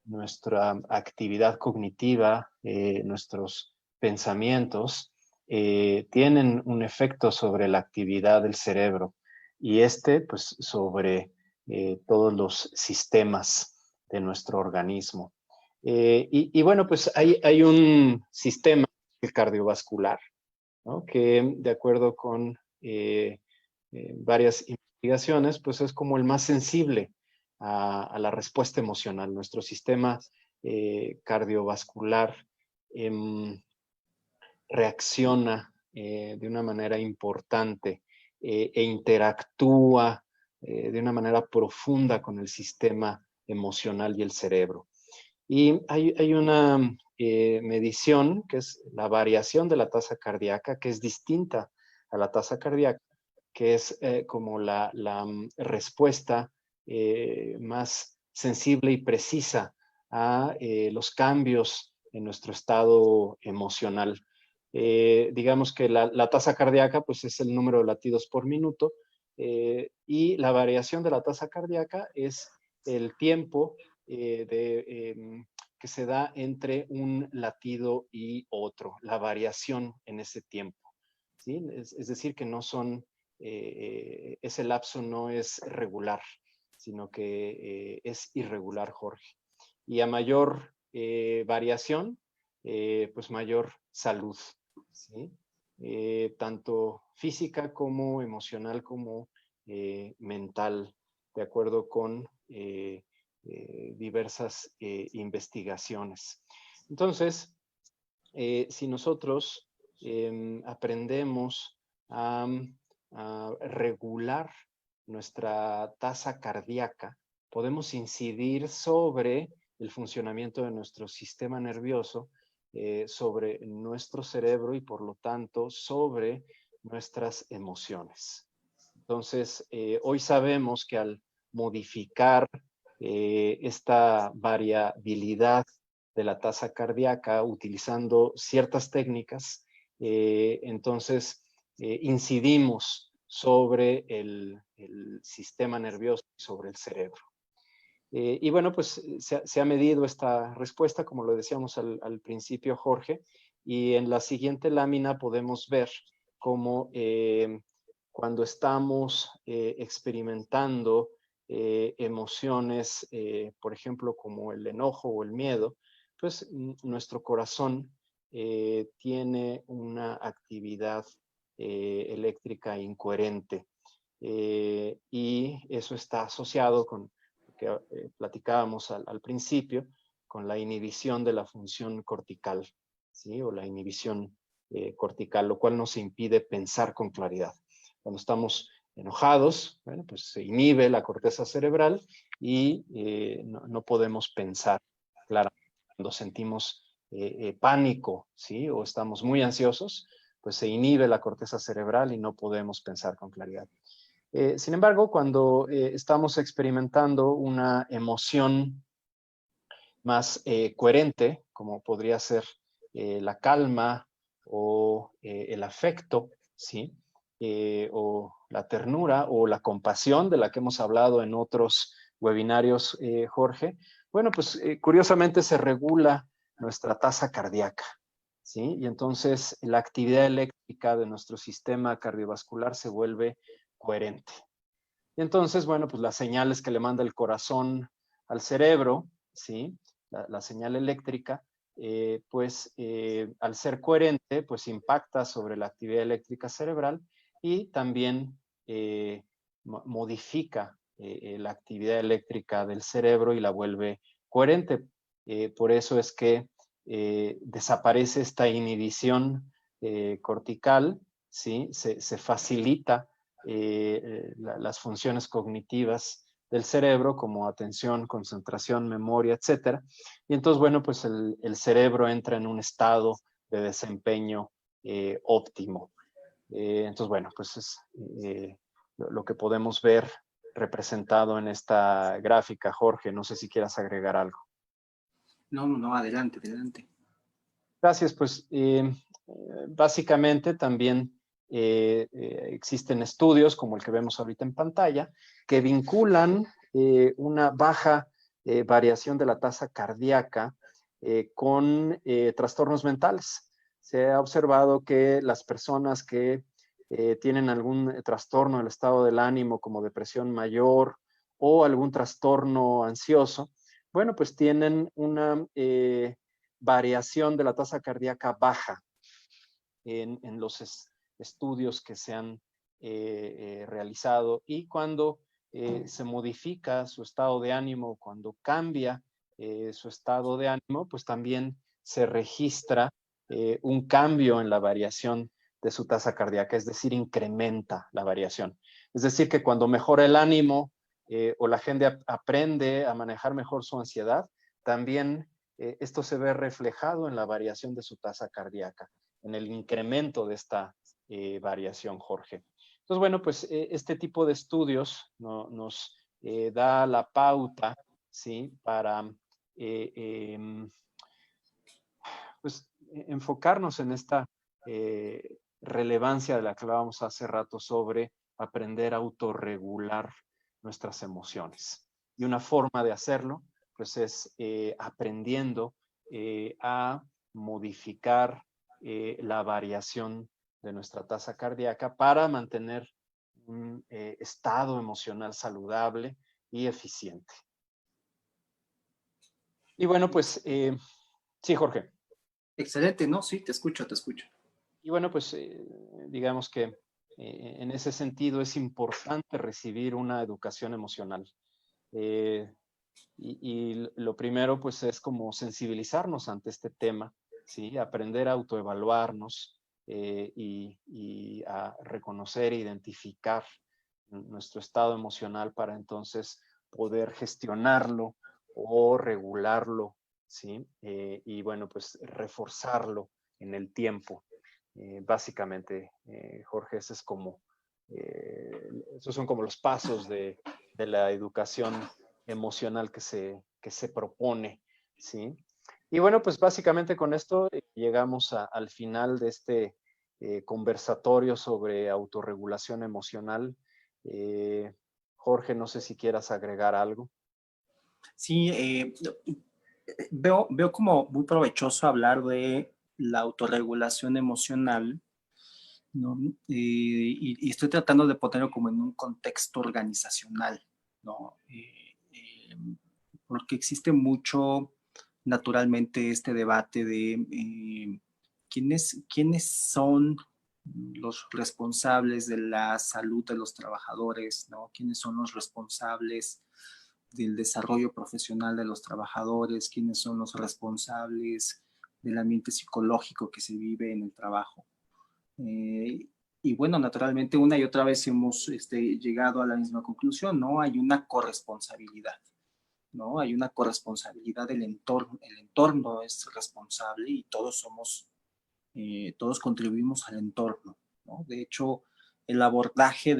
nuestra actividad cognitiva, nuestros pensamientos, tienen un efecto sobre la actividad del cerebro y pues, sobre todos los sistemas de nuestro organismo. Y bueno, pues hay un sistema cardiovascular, ¿no? Que de acuerdo con varias investigaciones, pues es como el más sensible a la respuesta emocional. Nuestro sistema cardiovascular reacciona de una manera importante e interactúa de una manera profunda con el sistema emocional y el cerebro. Y hay una medición que es la variación de la tasa cardíaca, que es distinta a la tasa cardíaca, que es como la respuesta más sensible y precisa a los cambios en nuestro estado emocional. Digamos que la tasa cardíaca pues es el número de latidos por minuto Y la variación de la tasa cardíaca es el tiempo que se da entre un latido y otro, la variación en ese tiempo, ¿sí? Es decir, que no son, ese lapso no es regular, sino que es irregular, Jorge. Y a mayor variación, pues mayor salud, ¿sí? Tanto física como emocional como mental, de acuerdo con diversas investigaciones. Entonces, si nosotros aprendemos a regular nuestra tasa cardíaca, podemos incidir sobre el funcionamiento de nuestro sistema nervioso, sobre nuestro cerebro y por lo tanto sobre nuestras emociones. Entonces, hoy sabemos que al modificar esta variabilidad de la tasa cardíaca utilizando ciertas técnicas, entonces incidimos sobre el sistema nervioso, sobre el cerebro. Y bueno, pues se ha medido esta respuesta, como lo decíamos al principio, Jorge, y en la siguiente lámina podemos ver cómo cuando estamos experimentando emociones, por ejemplo, como el enojo o el miedo, pues nuestro corazón tiene una actividad eléctrica incoherente. Y eso está asociado con lo que platicábamos al principio, con la inhibición de la función cortical, ¿sí? O la inhibición cortical, lo cual nos impide pensar con claridad. Cuando estamos enojados, bueno, pues se inhibe la corteza cerebral y no podemos pensar claramente. Cuando sentimos pánico, ¿sí? O estamos muy ansiosos, pues se inhibe la corteza cerebral y no podemos pensar con claridad. Sin embargo, cuando estamos experimentando una emoción más coherente, como podría ser la calma o el afecto, ¿sí? O la ternura o la compasión de la que hemos hablado en otros webinarios, Jorge, bueno, pues curiosamente se regula nuestra tasa cardíaca, ¿sí? Y entonces la actividad eléctrica de nuestro sistema cardiovascular se vuelve coherente. Y entonces, bueno, pues las señales que le manda el corazón al cerebro, ¿sí? La señal eléctrica, al ser coherente, pues impacta sobre la actividad eléctrica cerebral y también modifica la actividad eléctrica del cerebro y la vuelve coherente. Por eso es que desaparece esta inhibición cortical, ¿sí? Se facilita las funciones cognitivas del cerebro como atención, concentración, memoria, etcétera. Y entonces, bueno, pues el cerebro entra en un estado de desempeño óptimo. Entonces, bueno, pues es lo que podemos ver representado en esta gráfica. Jorge, no sé si quieras agregar algo. No, adelante, adelante. Gracias, pues básicamente también existen estudios como el que vemos ahorita en pantalla que vinculan una baja variación de la tasa cardíaca con trastornos mentales. Se ha observado que las personas que tienen algún trastorno del estado del ánimo como depresión mayor o algún trastorno ansioso, bueno, pues tienen una variación de la tasa cardíaca baja en los estudios que se han realizado, y cuando se modifica su estado de ánimo, cuando cambia su estado de ánimo, pues también se registra un cambio en la variación de su tasa cardíaca, es decir, incrementa la variación. Es decir, que cuando mejora el ánimo o la gente aprende a manejar mejor su ansiedad, también esto se ve reflejado en la variación de su tasa cardíaca, en el incremento de esta variación, Jorge. Entonces, bueno, pues este tipo de estudios nos da la pauta, ¿sí? Para pues, enfocarnos en esta relevancia de la que hablábamos hace rato sobre aprender a autorregular nuestras emociones. Y una forma de hacerlo, pues es aprendiendo a modificar la variación de nuestra tasa cardíaca para mantener un estado emocional saludable y eficiente. Y bueno, pues, sí, Jorge. Excelente, ¿no? Sí, te escucho, te escucho. Y bueno, pues, digamos que en ese sentido es importante recibir una educación emocional. Y lo primero, pues, es como sensibilizarnos ante este tema, ¿sí? Aprender a autoevaluarnos y a reconocer e identificar nuestro estado emocional para entonces poder gestionarlo o regularlo, ¿sí? Y bueno, pues reforzarlo en el tiempo. Básicamente, Jorge, ese es como, esos son como los pasos de la educación emocional que se propone, ¿sí? Y bueno, pues básicamente con esto llegamos al final de este conversatorio sobre autorregulación emocional. Jorge, no sé si quieras agregar algo. Sí, veo como muy provechoso hablar de la autorregulación emocional, ¿no? Y estoy tratando de ponerlo como en un contexto organizacional, ¿no? Porque existe mucho, naturalmente, este debate de quiénes son los responsables de la salud de los trabajadores, ¿no? ¿Quiénes son los responsables del desarrollo profesional de los trabajadores? ¿Quiénes son los responsables del ambiente psicológico que se vive en el trabajo? Y bueno, naturalmente una y otra vez hemos llegado a la misma conclusión, ¿no? Hay una corresponsabilidad, ¿no? Hay una corresponsabilidad del entorno, el entorno es responsable y todos somos, todos contribuimos al entorno, ¿no? De hecho, el abordaje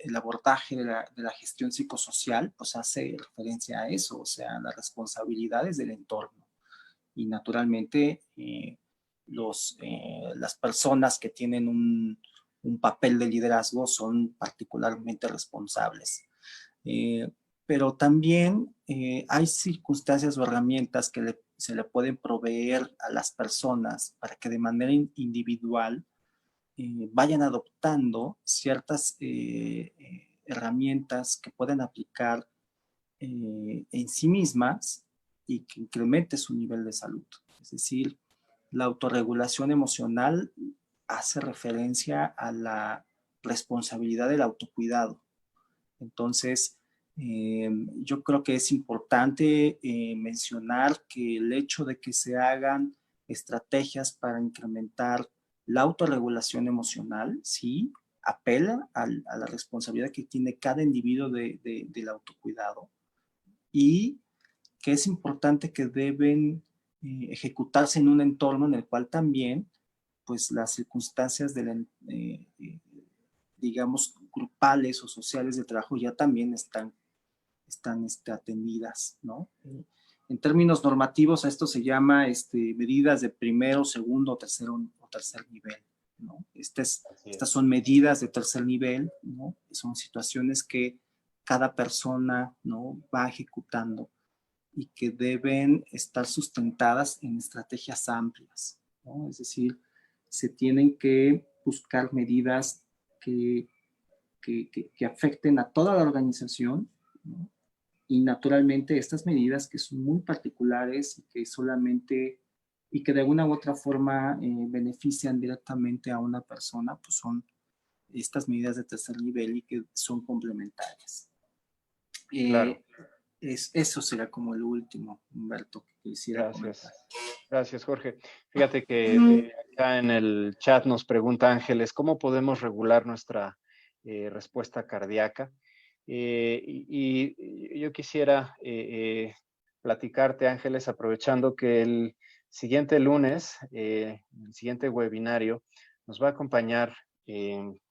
el abordaje de la gestión psicosocial, pues hace referencia a eso, o sea, las responsabilidades del entorno. Y naturalmente, las personas que tienen un papel de liderazgo son particularmente responsables. Pero también hay circunstancias o herramientas que se le pueden proveer a las personas para que de manera individual vayan adoptando ciertas herramientas que pueden aplicar en sí mismas y que incremente su nivel de salud. Es decir, la autorregulación emocional hace referencia a la responsabilidad del autocuidado. Entonces, yo creo que es importante mencionar que el hecho de que se hagan estrategias para incrementar la autorregulación emocional, sí, apela a la responsabilidad que tiene cada individuo del autocuidado y que es importante que deben ejecutarse en un entorno en el cual también pues las circunstancias digamos grupales o sociales de trabajo ya también están atendidas, ¿no? En términos normativos a esto se llama medidas de primero, segundo o tercer nivel, ¿no? Estas son medidas de tercer nivel, ¿no? Son situaciones que cada persona, ¿no?, va ejecutando y que deben estar sustentadas en estrategias amplias, ¿no? Es decir, se tienen que buscar medidas que afecten a toda la organización, ¿no? Y naturalmente estas medidas que son muy particulares y que solamente y que de una u otra forma benefician directamente a una persona, pues son estas medidas de tercer nivel y que son complementarias. Claro. Eso será como el último, Humberto, que quisiera comentar. Gracias, Jorge. Fíjate que acá en el chat nos pregunta Ángeles, ¿cómo podemos regular nuestra respuesta cardíaca? Y yo quisiera platicarte, Ángeles, aprovechando que el siguiente lunes, el siguiente webinario, nos va a acompañar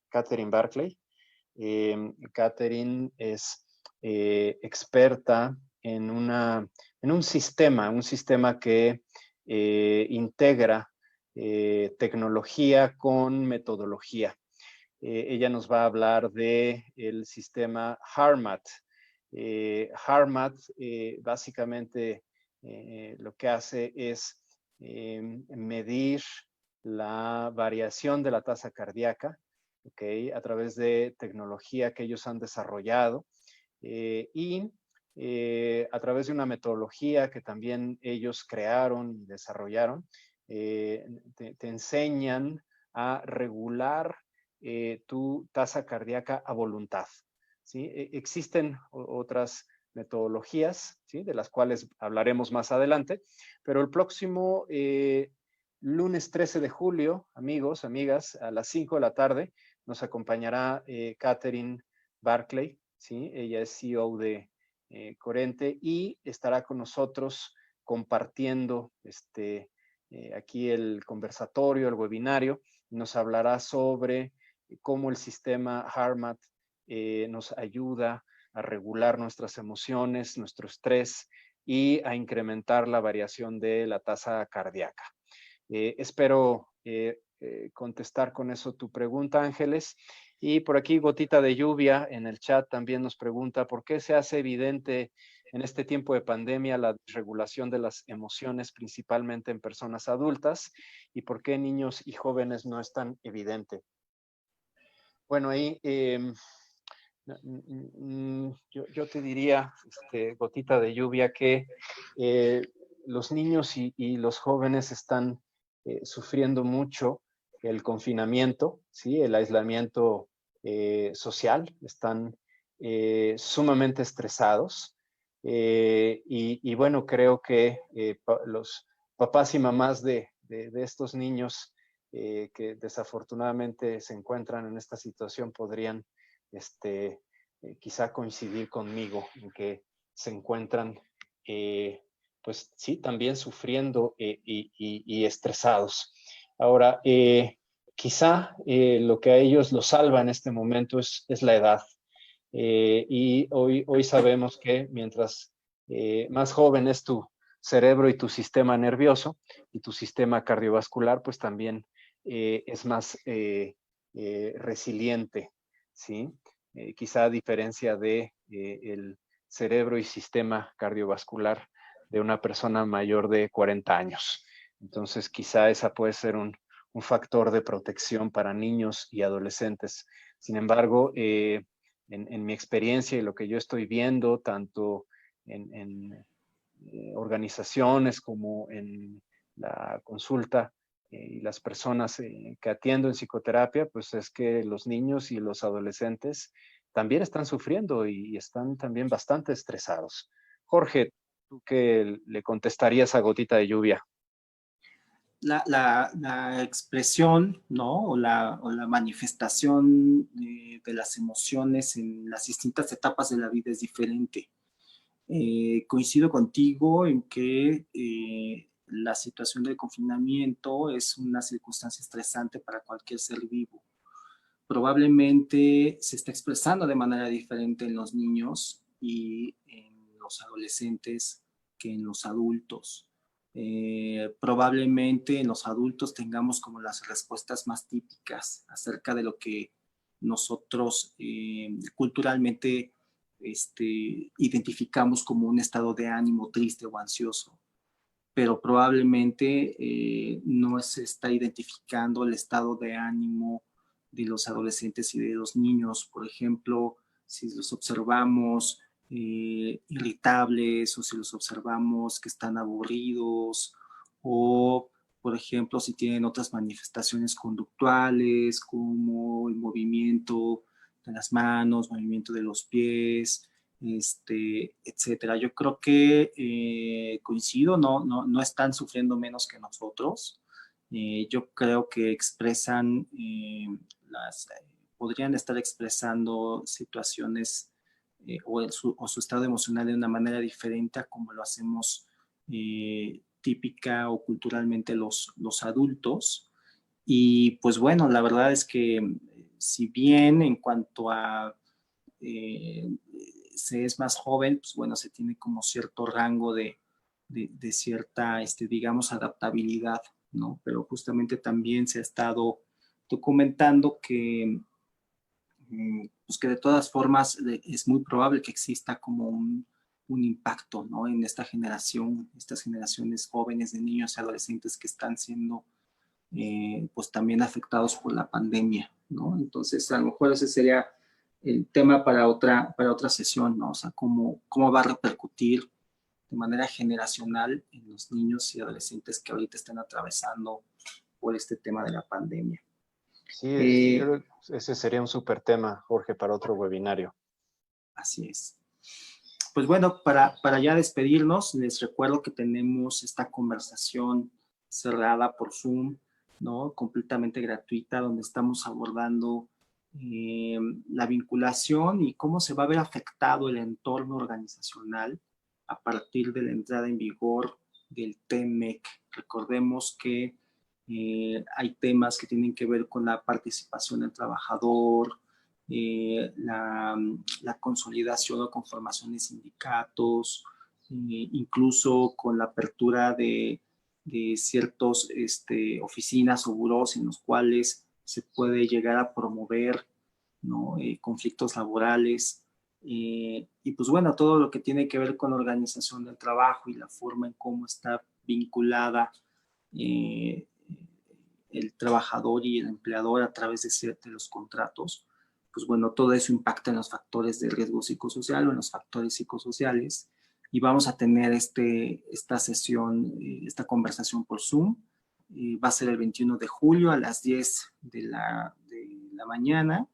Catherine Barclay. Catherine es experta en un sistema que integra tecnología con metodología. Ella nos va a hablar del sistema HARMAT. HARMAT básicamente lo que hace es medir la variación de la tasa cardíaca, ¿okay? A través de tecnología que ellos han desarrollado y a través de una metodología que también ellos crearon y desarrollaron, te enseñan a regular tu tasa cardíaca a voluntad. ¿Sí? Existen otras metodologías, ¿sí? De las cuales hablaremos más adelante, pero el próximo lunes 13 de julio, amigos, amigas, a las 5 de la tarde, nos acompañará Catherine Barclay, ¿sí? Ella es CEO de Corente y estará con nosotros compartiendo aquí el conversatorio, el webinario. Nos hablará sobre cómo el sistema HARMAT nos ayuda a regular nuestras emociones, nuestro estrés y a incrementar la variación de la tasa cardíaca. Espero contestar con eso tu pregunta, Ángeles. Y por aquí Gotita de Lluvia en el chat también nos pregunta ¿por qué se hace evidente en este tiempo de pandemia la desregulación de las emociones, principalmente en personas adultas? ¿Y por qué en niños y jóvenes no es tan evidente? Bueno, ahí yo te diría, Gotita de Lluvia, que los niños y los jóvenes están sufriendo mucho el confinamiento, ¿sí? El aislamiento social, están sumamente estresados. Y bueno, creo que los papás y mamás de estos niños que desafortunadamente se encuentran en esta situación podrían quizá coincidir conmigo en que se encuentran pues sí, también sufriendo y estresados. Ahora, quizá lo que a ellos los salva en este momento es la edad. Y hoy sabemos que mientras más joven es tu cerebro y tu sistema nervioso y tu sistema cardiovascular, pues también es más resiliente, ¿sí? Quizá a diferencia de el cerebro y sistema cardiovascular de una persona mayor de 40 años. Entonces, quizá esa puede ser un factor de protección para niños y adolescentes. Sin embargo, en mi experiencia y lo que yo estoy viendo, tanto en organizaciones como en la consulta y las personas que atiendo en psicoterapia, pues es que los niños y los adolescentes también están sufriendo y están también bastante estresados. Jorge, ¿tú qué le contestarías a Gotita de Lluvia? La expresión, ¿no? O la manifestación de las emociones en las distintas etapas de la vida es diferente. Coincido contigo en que la situación del confinamiento es una circunstancia estresante para cualquier ser vivo. Probablemente se está expresando de manera diferente en los niños y en los adolescentes que en los adultos. Probablemente en los adultos tengamos como las respuestas más típicas acerca de lo que nosotros culturalmente identificamos como un estado de ánimo triste o ansioso, pero probablemente no se está identificando el estado de ánimo de los adolescentes y de los niños. Por ejemplo, si los observamos irritables o si los observamos que están aburridos o, por ejemplo, si tienen otras manifestaciones conductuales como el movimiento de las manos, movimiento de los pies, etcétera. Yo creo que coincido, no están sufriendo menos que nosotros. Yo creo que expresan podrían estar expresando situaciones o su estado emocional de una manera diferente a como lo hacemos típica o culturalmente los adultos. Y pues bueno, la verdad es que si bien en cuanto a se es más joven, pues bueno, se tiene como cierto rango de cierta, digamos, adaptabilidad, ¿no? Pero justamente también se ha estado documentando que pues que de todas formas es muy probable que exista como un impacto, ¿no? En esta generación, estas generaciones jóvenes de niños y adolescentes que están siendo pues también afectados por la pandemia, ¿no? Entonces, a lo mejor ese sería el tema para otra sesión, ¿no? O sea, cómo va a repercutir de manera generacional en los niños y adolescentes que ahorita están atravesando por este tema de la pandemia. Sí, yo creo que ese sería un súper tema, Jorge, para otro webinario. Así es. Pues bueno, para ya despedirnos, les recuerdo que tenemos esta conversación cerrada por Zoom, ¿no? Completamente gratuita, donde estamos abordando la vinculación y cómo se va a ver afectado el entorno organizacional a partir de la entrada en vigor del TMEC. Recordemos que hay temas que tienen que ver con la participación del trabajador, la consolidación o conformación de sindicatos, incluso con la apertura de ciertas oficinas o burós en los cuales se puede llegar a promover, ¿no? Conflictos laborales, y pues bueno, todo lo que tiene que ver con la organización del trabajo y la forma en cómo está vinculada el trabajador y el empleador a través de los contratos. Pues bueno, todo eso impacta en los factores de riesgo psicosocial o en los factores psicosociales, y vamos a tener esta sesión, esta conversación por Zoom. Va a ser el 21 de julio a las 10 de la mañana.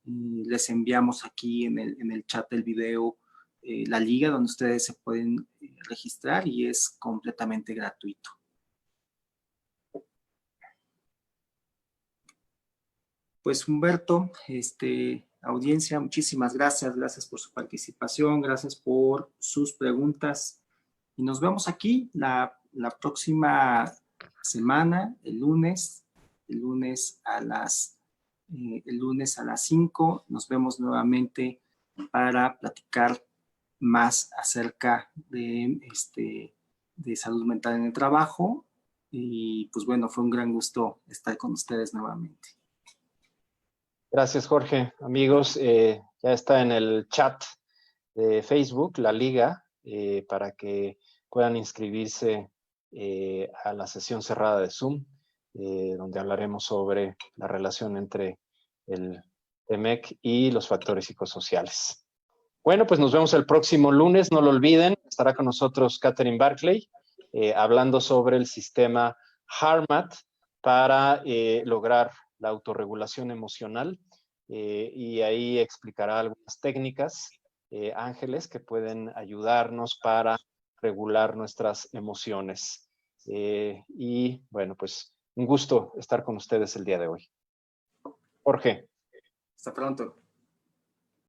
Les enviamos aquí en el chat del video la liga donde ustedes se pueden registrar y es completamente gratuito. Pues Humberto, audiencia, muchísimas gracias. Gracias por su participación, gracias por sus preguntas. Y nos vemos aquí la próxima semana, el lunes a las 5. Nos vemos nuevamente para platicar más acerca de salud mental en el trabajo. Y pues bueno, fue un gran gusto estar con ustedes nuevamente. Gracias, Jorge. Amigos, ya está en el chat de Facebook, la liga, para que puedan inscribirse a la sesión cerrada de Zoom, donde hablaremos sobre la relación entre el TMEC y los factores psicosociales. Bueno, pues nos vemos el próximo lunes, no lo olviden, estará con nosotros Catherine Barclay, hablando sobre el sistema HARMAT para lograr la autorregulación emocional, y ahí explicará algunas técnicas, Ángeles, que pueden ayudarnos para regular nuestras emociones. Y bueno, pues un gusto estar con ustedes el día de hoy. Jorge. Hasta pronto.